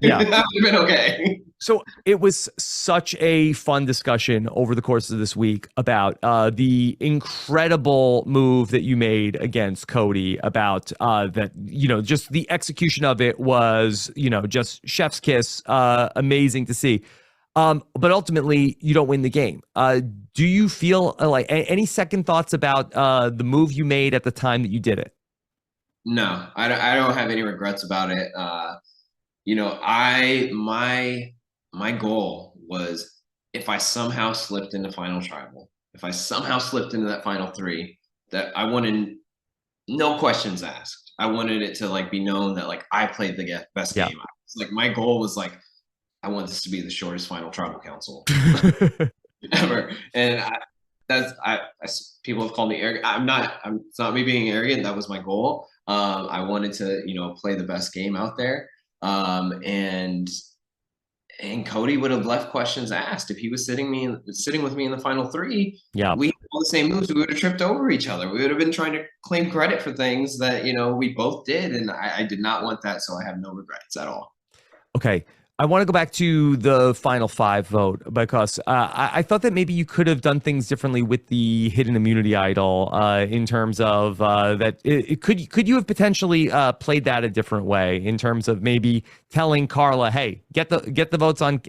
Yeah. That would have been okay. So it was such a fun discussion over the course of this week about the incredible move that you made against Cody, about that, just the execution of it was, just chef's kiss, amazing to see. But ultimately, you don't win the game. Do you feel like any second thoughts about the move you made at the time that you did it? No, I don't have any regrets about it. My goal was, if I somehow slipped into final tribal, if I somehow slipped into that final 3, that I wanted no questions asked. I wanted it to be known that I played the best game. My goal was I want this to be the shortest final tribal council ever. And people have called me arrogant. It's not me being arrogant. That was my goal. I wanted to, play the best game out there. And Cody would have left questions asked if he was sitting with me in the final 3. Yeah, we had all the same moves. We would have tripped over each other. We would have been trying to claim credit for things that we both did, and I did not want that. So I have no regrets at all. Okay. I want to go back to the final 5 vote, because I thought that maybe you could have done things differently with the hidden immunity idol, in terms of that. Could you have potentially played that a different way, in terms of maybe telling Karla, hey, get the votes on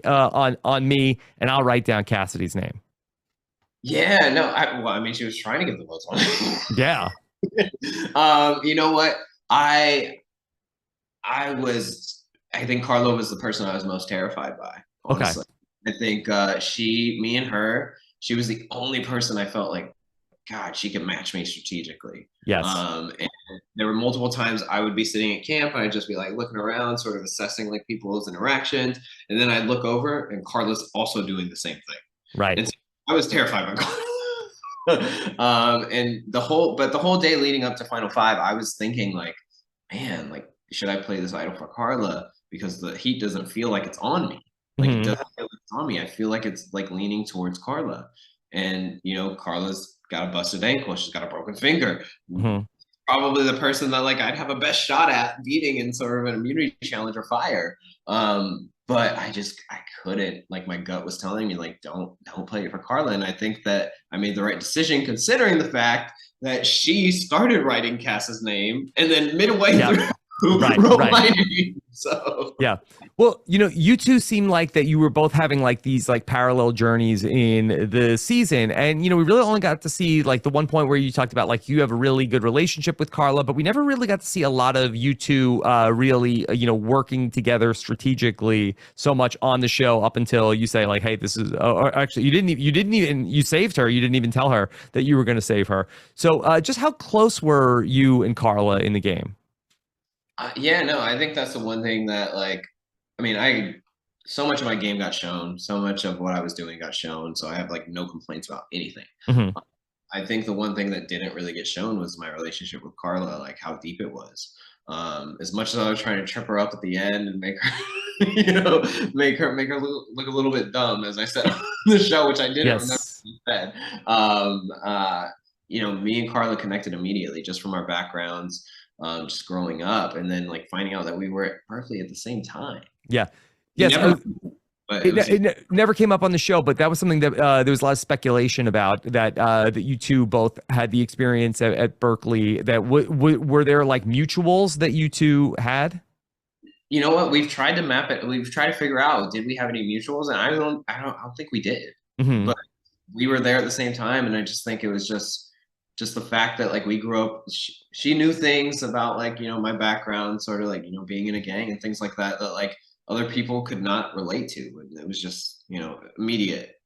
me, and I'll write down Cassidy's name. Yeah, no, she was trying to get the votes on me. Yeah. You know what? I think Karla was the person I was most terrified by, honestly. Okay. I think me and her, she was the only person I felt like, God, she could match me strategically. Yes. And there were multiple times I would be sitting at camp and I'd just be looking around, sort of assessing people's interactions. And then I'd look over and Karla's also doing the same thing. Right. And so I was terrified by Karla. And the whole day leading up to final 5, I was thinking man, should I play this idol for Karla? Because the heat doesn't feel like it's on me. It doesn't feel like it's on me. I feel like it's leaning towards Karla. And Karla's got a busted ankle. She's got a broken finger. probably the person that like I'd have a best shot at beating in sort of an immunity challenge or fire. But I couldn't. Like my gut was telling me like don't play it for Karla. And I think that I made the right decision considering the fact that she started writing Cass's name and then midway through wrote my name. So yeah. Well, you know, you two seem like that you were both having like these like parallel journeys in the season. And, you know, we really only got to see like the one point where you talked about like you have a really good relationship with Karla, but we never really got to see a lot of you two really, you know, working together strategically so much on the show up until you say like, hey, this is, or actually you didn't even, you saved her. You didn't even tell her that you were going to save her. So just how close were you and Karla in the game? Yeah, no, I think that's the one thing that like, I mean, so much of my game got shown, so much of what I was doing got shown, so I have like no complaints about anything. Mm-hmm. I think the one thing that didn't really get shown was my relationship with Karla, like how deep it was. As much as I was trying to trip her up at the end and make her, you know, make her look a little bit dumb, as I said on the show, which I didn't remember you said. You know, me and Karla connected immediately just from our backgrounds. Just growing up and then like finding out that we were at Berkeley at the same time. Yeah. Yes. It never came up on the show, but that was something that there was a lot of speculation about that you two both had the experience at Berkeley. That were there like mutuals that you two had? You know what? We've tried to map it. We've tried to figure out, did we have any mutuals? And I don't think we did. Mm-hmm. But we were there at the same time. And I just think it was just the fact that like we grew up, she knew things about like, you know, my background, sort of like, you know, being in a gang and things like that, that like other people could not relate to. And it was just, you know, immediate.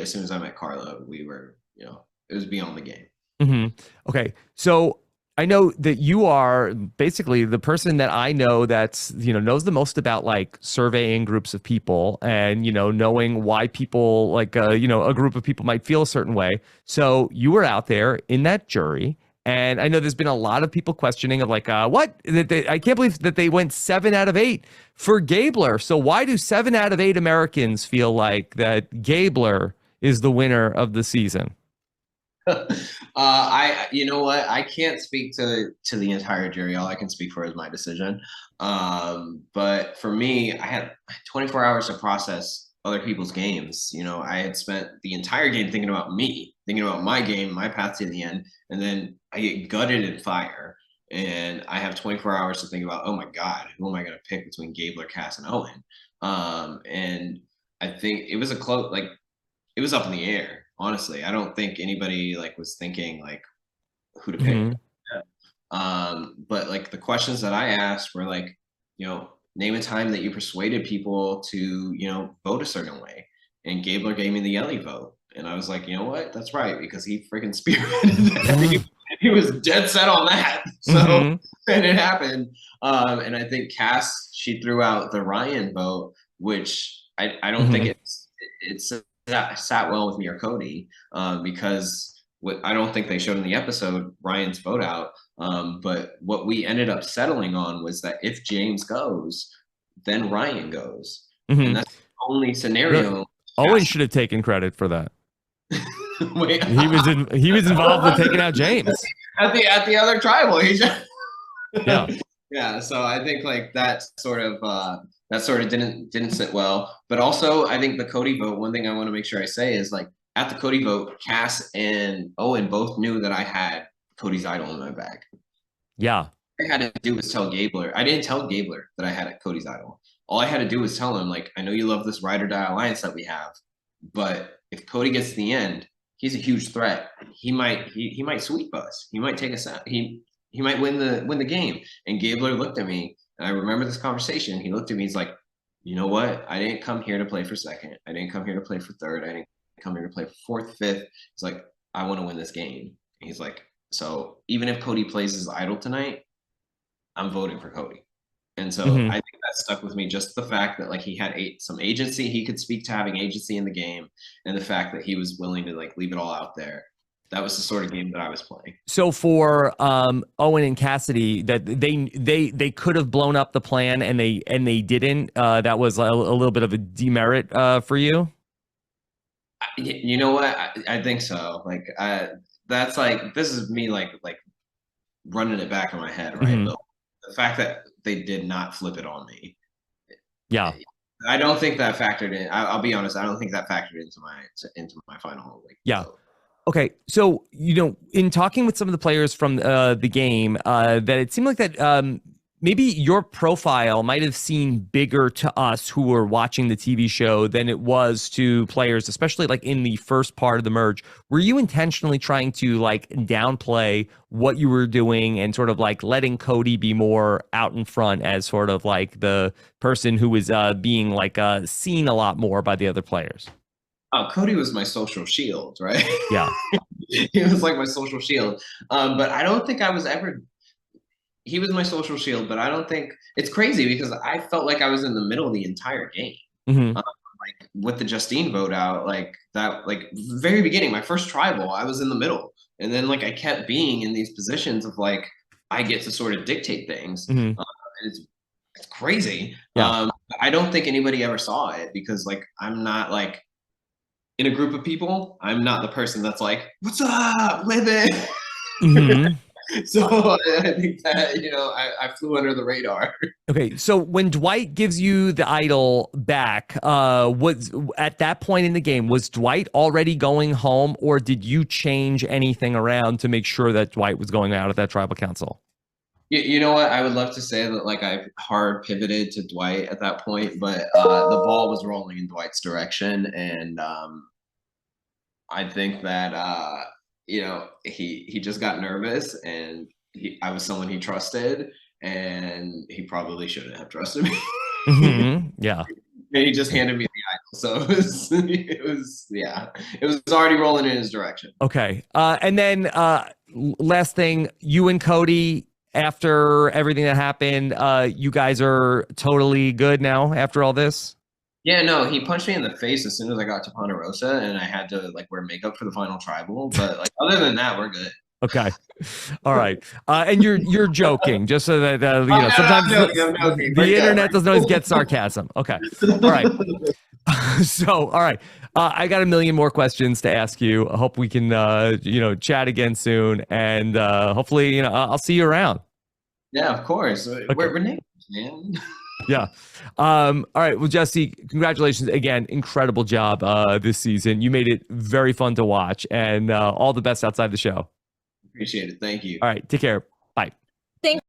As soon as I met Karla, we were, you know, it was beyond the game. Mm-hmm. Okay. So I know that you are basically the person that I know that's, you know, knows the most about like surveying groups of people and, you know, knowing why people like, you know, a group of people might feel a certain way. So you were out there in that jury. And I know there's been a lot of people questioning of like, what? I can't believe that they went 7 out of 8 for Gabler. So why do 7 out of 8 Americans feel like that Gabler is the winner of the season? You know what? I can't speak to the entire jury. All I can speak for is my decision. But for me, I had 24 hours to process other people's games. You know, I had spent the entire game thinking about me, thinking about my game, my path to the end, and then I get gutted in fire. And I have 24 hours to think about, oh my God, who am I going to pick between Gabler, Cass, and Owen? And I think it was it was up in the air. Honestly, I don't think anybody like was thinking like who to pick. Mm-hmm. But like the questions that I asked were like, you know, name a time that you persuaded people to, you know, vote a certain way. And Gabler gave me the Ellie vote. And I was like, you know what? That's right, because he freaking spearheaded that. He was dead set on that. So and it happened. And I think Cass, she threw out the Ryan vote, which I don't think it's sat well with me or Cody, because I don't think they showed in the episode Ryan's vote out. But what we ended up settling on was that if James goes, then Ryan goes. And that's the only scenario. Owen should have taken credit for that. Wait, he was involved with taking out James at the other tribal. Yeah. So I think like that sort of didn't sit well. But also I think the Cody vote, one thing I want to make sure I say is like at the Cody vote, Cass and Owen both knew that I had Cody's idol in my bag. Yeah. All I had to do was tell Gabler. I didn't tell Gabler that I had Cody's idol. All I had to do was tell him, like, I know you love this ride or die alliance that we have, but if Cody gets to the end, he's a huge threat. He might sweep us. He might take us out. He might win the game. And Gabler looked at me, and I remember this conversation. He looked at me. He's like, you know what? I didn't come here to play for second. I didn't come here to play for third. I didn't come here to play for fourth, fifth. He's like, I want to win this game. And he's like, so even if Cody plays his idol tonight, I'm voting for Cody. And so I think that stuck with me, just the fact that like he had some agency, he could speak to having agency in the game, and the fact that he was willing to like leave it all out there. That was the sort of game that I was playing. So for Owen and Cassidy, that they could have blown up the plan and they didn't. That was a little bit of a demerit for you. You know what? I think so. Like that's like, this is me like running it back in my head, right? But the fact that they did not flip it on me. Yeah. I don't think that factored in. I'll be honest. I don't think that factored into my final. Yeah. Okay. So, in talking with some of the players from the game, that it seemed like that maybe your profile might have seemed bigger to us who were watching the TV show than it was to players, especially like in the first part of the merge. Were you intentionally trying to like downplay what you were doing and sort of like letting Cody be more out in front as sort of like the person who was being like seen a lot more by the other players? Oh, Cody was my social shield, right? Yeah. He was like my social shield. But I don't think I was ever. He was my social shield, but I don't think it's crazy because I felt like I was in the middle the entire game. Like with the Justine vote out, like that, like very beginning, my first tribal, I was in the middle, and then like I kept being in these positions of like I get to sort of dictate things. It's crazy. Yeah. I don't think anybody ever saw it because like I'm not like in a group of people. I'm not the person that's like, "What's up, living?" So I think that, I flew under the radar. Okay, so when Dwight gives you the idol back, was at that point in the game, was Dwight already going home, or did you change anything around to make sure that Dwight was going out of that tribal council? You know what? I would love to say that like I hard pivoted to Dwight at that point, but the ball was rolling in Dwight's direction, and I think that he just got nervous, and I was someone he trusted, and he probably shouldn't have trusted me. Yeah. And he just handed me the idol, so it was already rolling in his direction. Okay, and then last thing, you and Cody, after everything that happened, you guys are totally good now after all this? Yeah, no, he punched me in the face as soon as I got to Ponderosa, and I had to like wear makeup for the final tribal. But like other than that, we're good. Okay, all right. And you're joking, just so that sometimes the internet doesn't always get sarcasm. Okay, all right. So, all right. I got a million more questions to ask you. I hope we can chat again soon, and hopefully I'll see you around. Yeah, of course. Okay. We're neighbors, man. Yeah. All right. Well, Jesse, congratulations again. Incredible job this season. You made it very fun to watch, and all the best outside the show. Appreciate it. Thank you. All right. Take care. Bye. Thanks.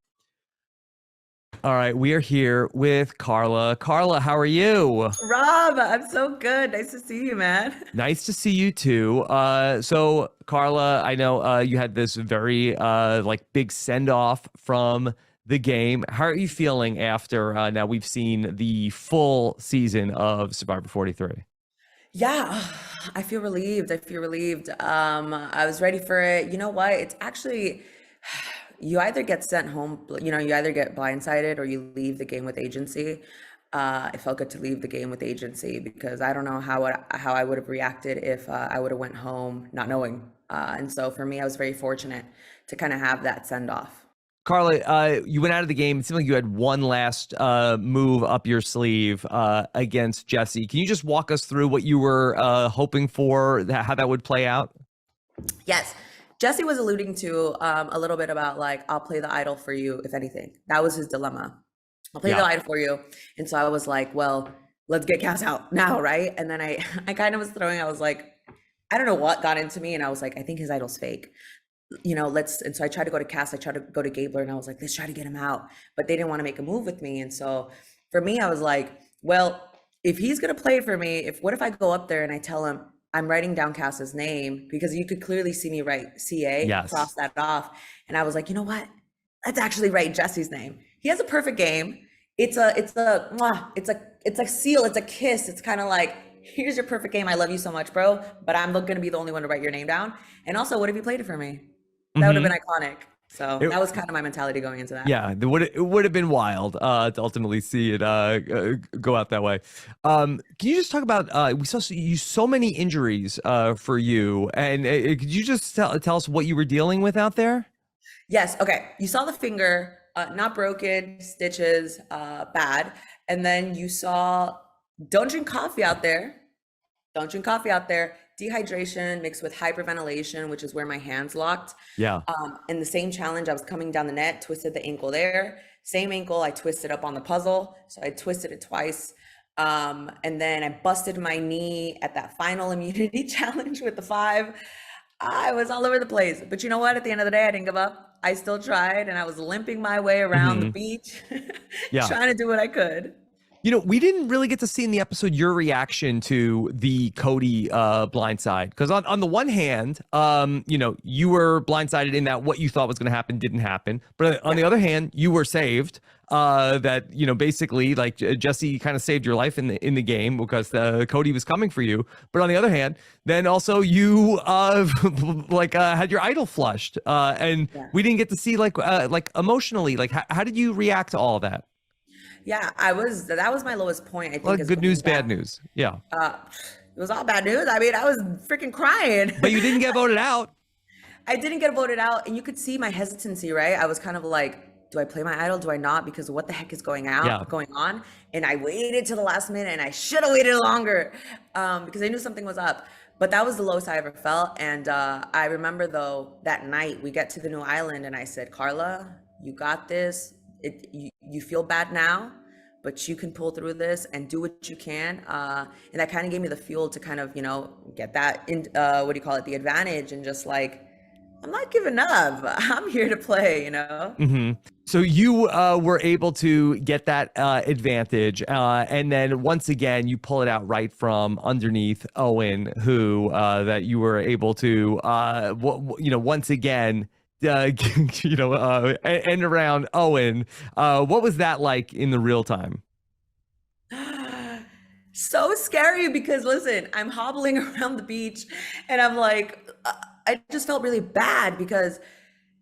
All right. We are here with Karla. Karla, how are you? Rob, I'm so good. Nice to see you, man. Nice to see you too. So Karla, I know you had this very big send off from the game. How are you feeling after now we've seen the full season of Survivor 43? Yeah, I feel relieved. I was ready for it. You know what? It's actually, you either get sent home, you either get blindsided or you leave the game with agency. It felt good to leave the game with agency because I don't know how I would have reacted if I would have went home not knowing. And so for me, I was very fortunate to kind of have that send off. Karla, you went out of the game. It seemed like you had one last move up your sleeve against Jesse. Can you just walk us through what you were hoping for, how that would play out? Yes. Jesse was alluding to a little bit about like, I'll play the idol for you, if anything. That was his dilemma. I'll play the idol for you. And so I was like, well, let's get Cass out now, right? And then I kind of was I was like, I don't know what got into me. And I was like, I think his idol's fake. And so I tried to go to Cass, I tried to go to Gabler, and I was like, let's try to get him out. But they didn't want to make a move with me. And so for me, I was like, well, if he's going to play for me, what if I go up there and I tell him I'm writing down Cass's name, because you could clearly see me write CA, cross that off. And I was like, you know what? Let's actually write Jesse's name. He has a perfect game. It's a seal. It's a kiss. It's kind of like, here's your perfect game. I love you so much, bro. But I'm going to be the only one to write your name down. And also, what if you played it for me? That would have been iconic. So that was kind of my mentality going into that. Yeah, it would have been wild to ultimately see it go out that way. Can you just talk about we saw so many injuries for you, and could you just tell us what you were dealing with out there? Yes. Okay. You saw the finger, not broken, stitches, bad, and then you saw don't drink coffee out there. don't drink coffee out there. Dehydration mixed with hyperventilation, which is where my hands locked. Yeah. In the same challenge, I was coming down the net, twisted the ankle there. Same ankle, I twisted up on the puzzle. So I twisted it twice. And then I busted my knee at that final immunity challenge with the 5. I was all over the place. But you know what? At the end of the day, I didn't give up. I still tried, and I was limping my way around the beach, Yeah. trying to do what I could. You know, we didn't really get to see in the episode your reaction to the Cody blindside, because on the one hand, you know, you were blindsided in that what you thought was going to happen didn't happen, but on the other hand, you were saved. That, you know, basically like Jesse kind of saved your life in the game because Cody was coming for you. But on the other hand, then also you had your idol flushed, and we didn't get to see like emotionally, like how did you react to all of that? Yeah, that was my lowest point, I think. Well, good news, bad news. Yeah. It was all bad news. I mean, I was freaking crying. But you didn't get voted out. I didn't get voted out, and you could see my hesitancy, right? I was kind of like, do I play my idol? Do I not? Because what the heck is going on? And I waited till the last minute, and I should have waited longer because I knew something was up. But that was the lowest I ever felt. And I remember, though, that night we get to the new island, and I said, Karla, you got this. You feel bad now, but you can pull through this and do what you can. And that kind of gave me the fuel to kind of, you know, get that the advantage, and just like, I'm not giving up. I'm here to play, you know? Mm-hmm. So you were able to get that advantage. And then once again, you pull it out right from underneath Owen, who that you were able to, once again, end around Owen. What was that like in the real time? So scary, because listen, I'm hobbling around the beach, and I'm like, I just felt really bad because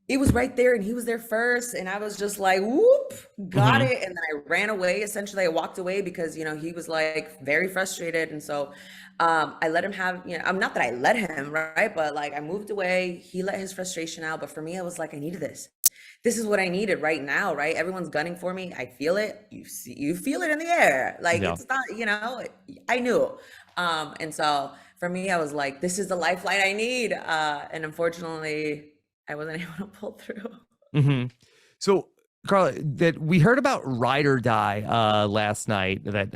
it was right there and he was there first, and I was just like, whoop, got it. And then I ran away. Essentially, I walked away because, you know, he was like very frustrated. And so I let him have, you know, I'm not that I let him, right? But like, I moved away, he let his frustration out. But for me, I was like, I needed this. This is what I needed right now, right? Everyone's gunning for me. I feel it. You feel it in the air. Like, it's not, you know, I knew. And so for me, I was like, this is the lifeline I need. And unfortunately, I wasn't able to pull through. Mm-hmm. So, Karla, that we heard about Ride or Die last night. That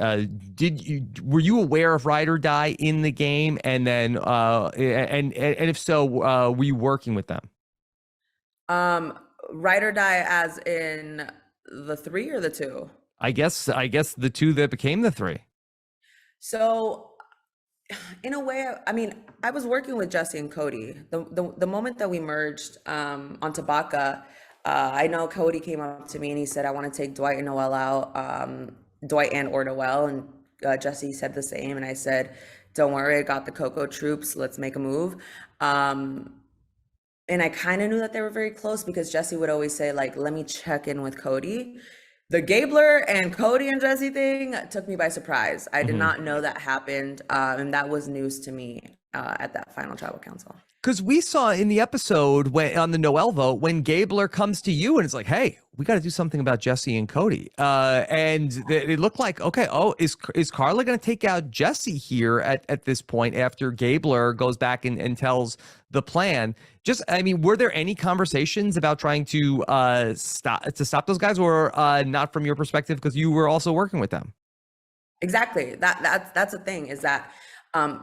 were you aware of Ride or Die in the game? And then and if so, were you working with them? Ride or Die as in the 3 or the 2? I guess the 2 that became the 3. So in a way, I mean, I was working with Jesse and Cody. The moment that we merged onto Baca, I know Cody came up to me and he said, I want to take Dwight and Noel out, Dwight and or Noel. And Jesse said the same. And I said, don't worry, I got the Coco troops. Let's make a move. And I kind of knew that they were very close because Jesse would always say, like, let me check in with Cody. The Gabler and Cody and Jesse thing took me by surprise. I did not know that happened. And that was news to me at that final tribal council. Because we saw in the episode on the Noel vote when Gabler comes to you and it's like, hey, we got to do something about Jesse and Cody. And it looked like, okay, is Karla going to take out Jesse here at this point after Gabler goes back and tells the plan? Just, I mean, were there any conversations about trying to stop those guys, or not from your perspective because you were also working with them? Exactly. That's the thing, is that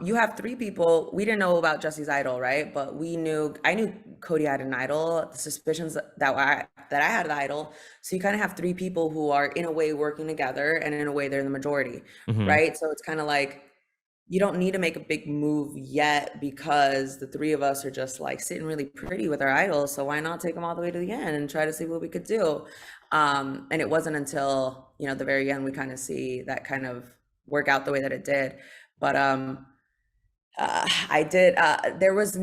you have 3 people. We didn't know about Jesse's idol, right? But I knew Cody had an idol, the suspicions that I had an idol. So you kind of have 3 people who are in a way working together, and in a way they're the majority, right? So it's kind of like, you don't need to make a big move yet because the 3 of us are just like sitting really pretty with our idols. So why not take them all the way to the end and try to see what we could do? And it wasn't until, you know, the very end we kind of see that kind of work out the way that it did. But I did, there was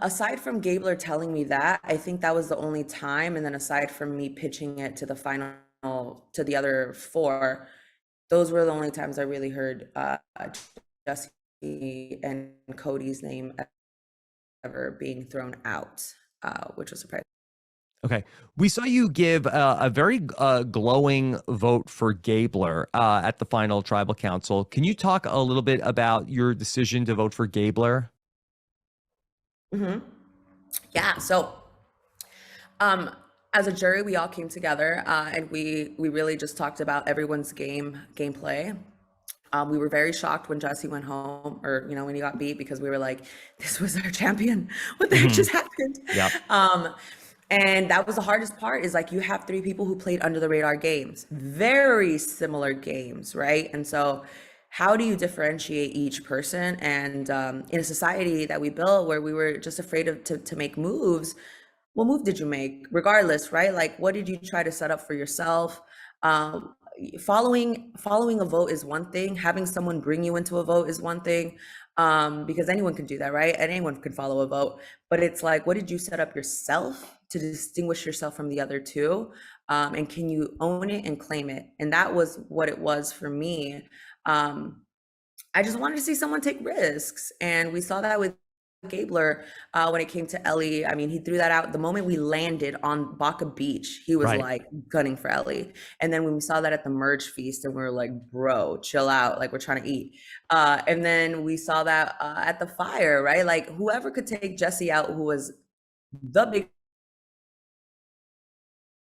aside from Gabler telling me that, I think that was the only time. And then aside from me pitching it to the final, to the other 4, those were the only times I really heard Jesse and Cody's name ever being thrown out, which was surprising. Okay. We saw you give a very glowing vote for Gabler at the final tribal council. Can you talk a little bit about your decision to vote for Gabler? Yeah. So, as a jury, we all came together and we really just talked about everyone's gameplay. We were very shocked when Jesse went home, or when he got beat, because we were like, "This was our champion. What the heck just happened?" Yeah. And that was the hardest part. Is like, you have 3 people who played under the radar games, very similar games, right? And so, how do you differentiate each person? And in a society that we built where we were just afraid to make moves, what move did you make? Regardless, right? Like, what did you try to set up for yourself? Following a vote is one thing. Having someone bring you into a vote is one thing, because anyone can do that, right? And anyone can follow a vote. But it's like, what did you set up yourself to distinguish yourself from the other two? And can you own it and claim it? And that was what it was for me. I just wanted to see someone take risks, and we saw that with Gabler when it came to Ellie. I mean, he threw that out the moment we landed on Baca Beach. He was Right. like gunning for Ellie, and then when we saw that at the merge feast, and we were like, "Bro, chill out! Like, we're trying to eat." And then we saw that at the fire, right? Like, whoever could take Jesse out, who was the big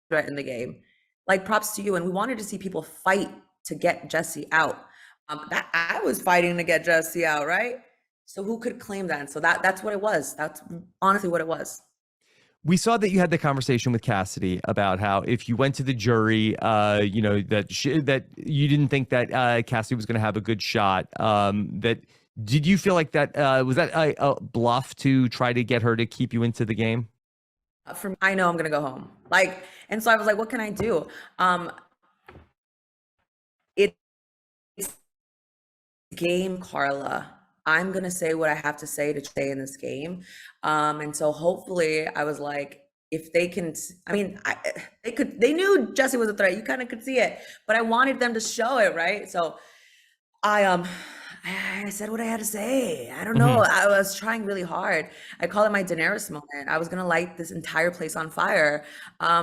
threat in the game, like, props to you. And we wanted to see people fight to get Jesse out. That I was fighting to get Jesse out, right? So who could claim that? And so that's what it was. That's honestly what it was. We saw that you had the conversation with Cassidy about how if you went to the jury, that you didn't think that Cassidy was going to have a good shot. Did you feel like that was that a bluff to try to get her to keep you into the game? I know I'm gonna go home. Like, and so I was like, what can I do? It's game, Karla. I'm gonna say what I have to say to stay in this game. And so hopefully I was like, if they can, I mean, they knew Jesse was a threat. You kind of could see it, but I wanted them to show it, right? So I said what I had to say. I don't know. I was trying really hard. I call it my Daenerys moment. I was gonna light this entire place on fire,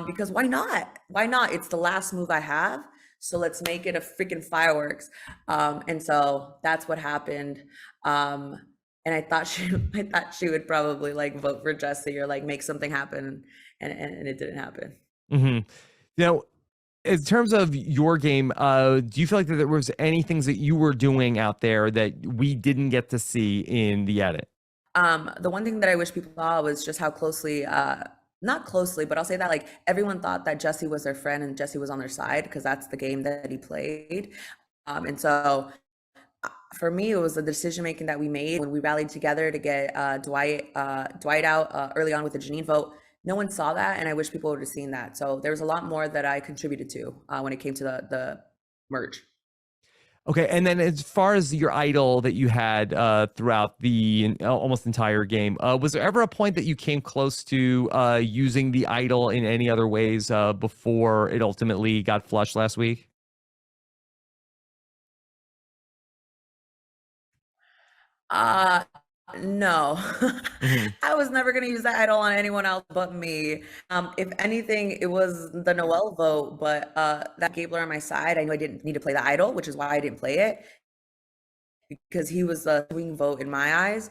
because why not? Why not? It's the last move I have. So let's make it a freaking fireworks. And so that's what happened. And I thought she would probably like vote for Jesse or like make something happen, and it didn't happen. Now, in terms of your game, do you feel like that there was any things that you were doing out there that we didn't get to see in the edit? The one thing that I wish people saw was just how closely, not closely, but I'll say that like everyone thought that Jesse was their friend and Jesse was on their side, because that's the game that he played. And so for me, it was the decision making that we made when we rallied together to get Dwight out early on with the Janine vote. No one saw that, and I wish people would have seen that. So there was a lot more that I contributed to when it came to the merge. Okay, and then as far as your idol that you had throughout the almost entire game, was there ever a point that you came close to using the idol in any other ways before it ultimately got flushed last week? No. I was never going to use that idol on anyone else but me. If anything, it was the Noel vote, but that Gabler on my side, I knew I didn't need to play the idol, which is why I didn't play it, because he was the swing vote in my eyes.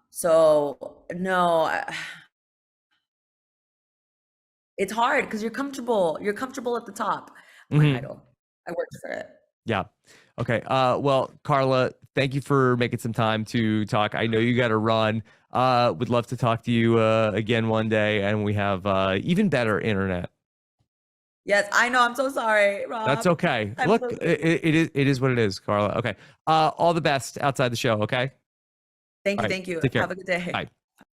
So no, it's hard because you're comfortable at the top. My idol, I worked for it. Yeah. Okay. Well, Karla, thank you for making some time to talk. I know you got to run. Would love to talk to you again one day, and we have even better internet. Yes, I know. I'm so sorry, Rob. That's okay. Look, so it is what it is, Karla. Okay. All the best outside the show. Okay. Thank you. Thank you. Take care. Have a good day. Bye.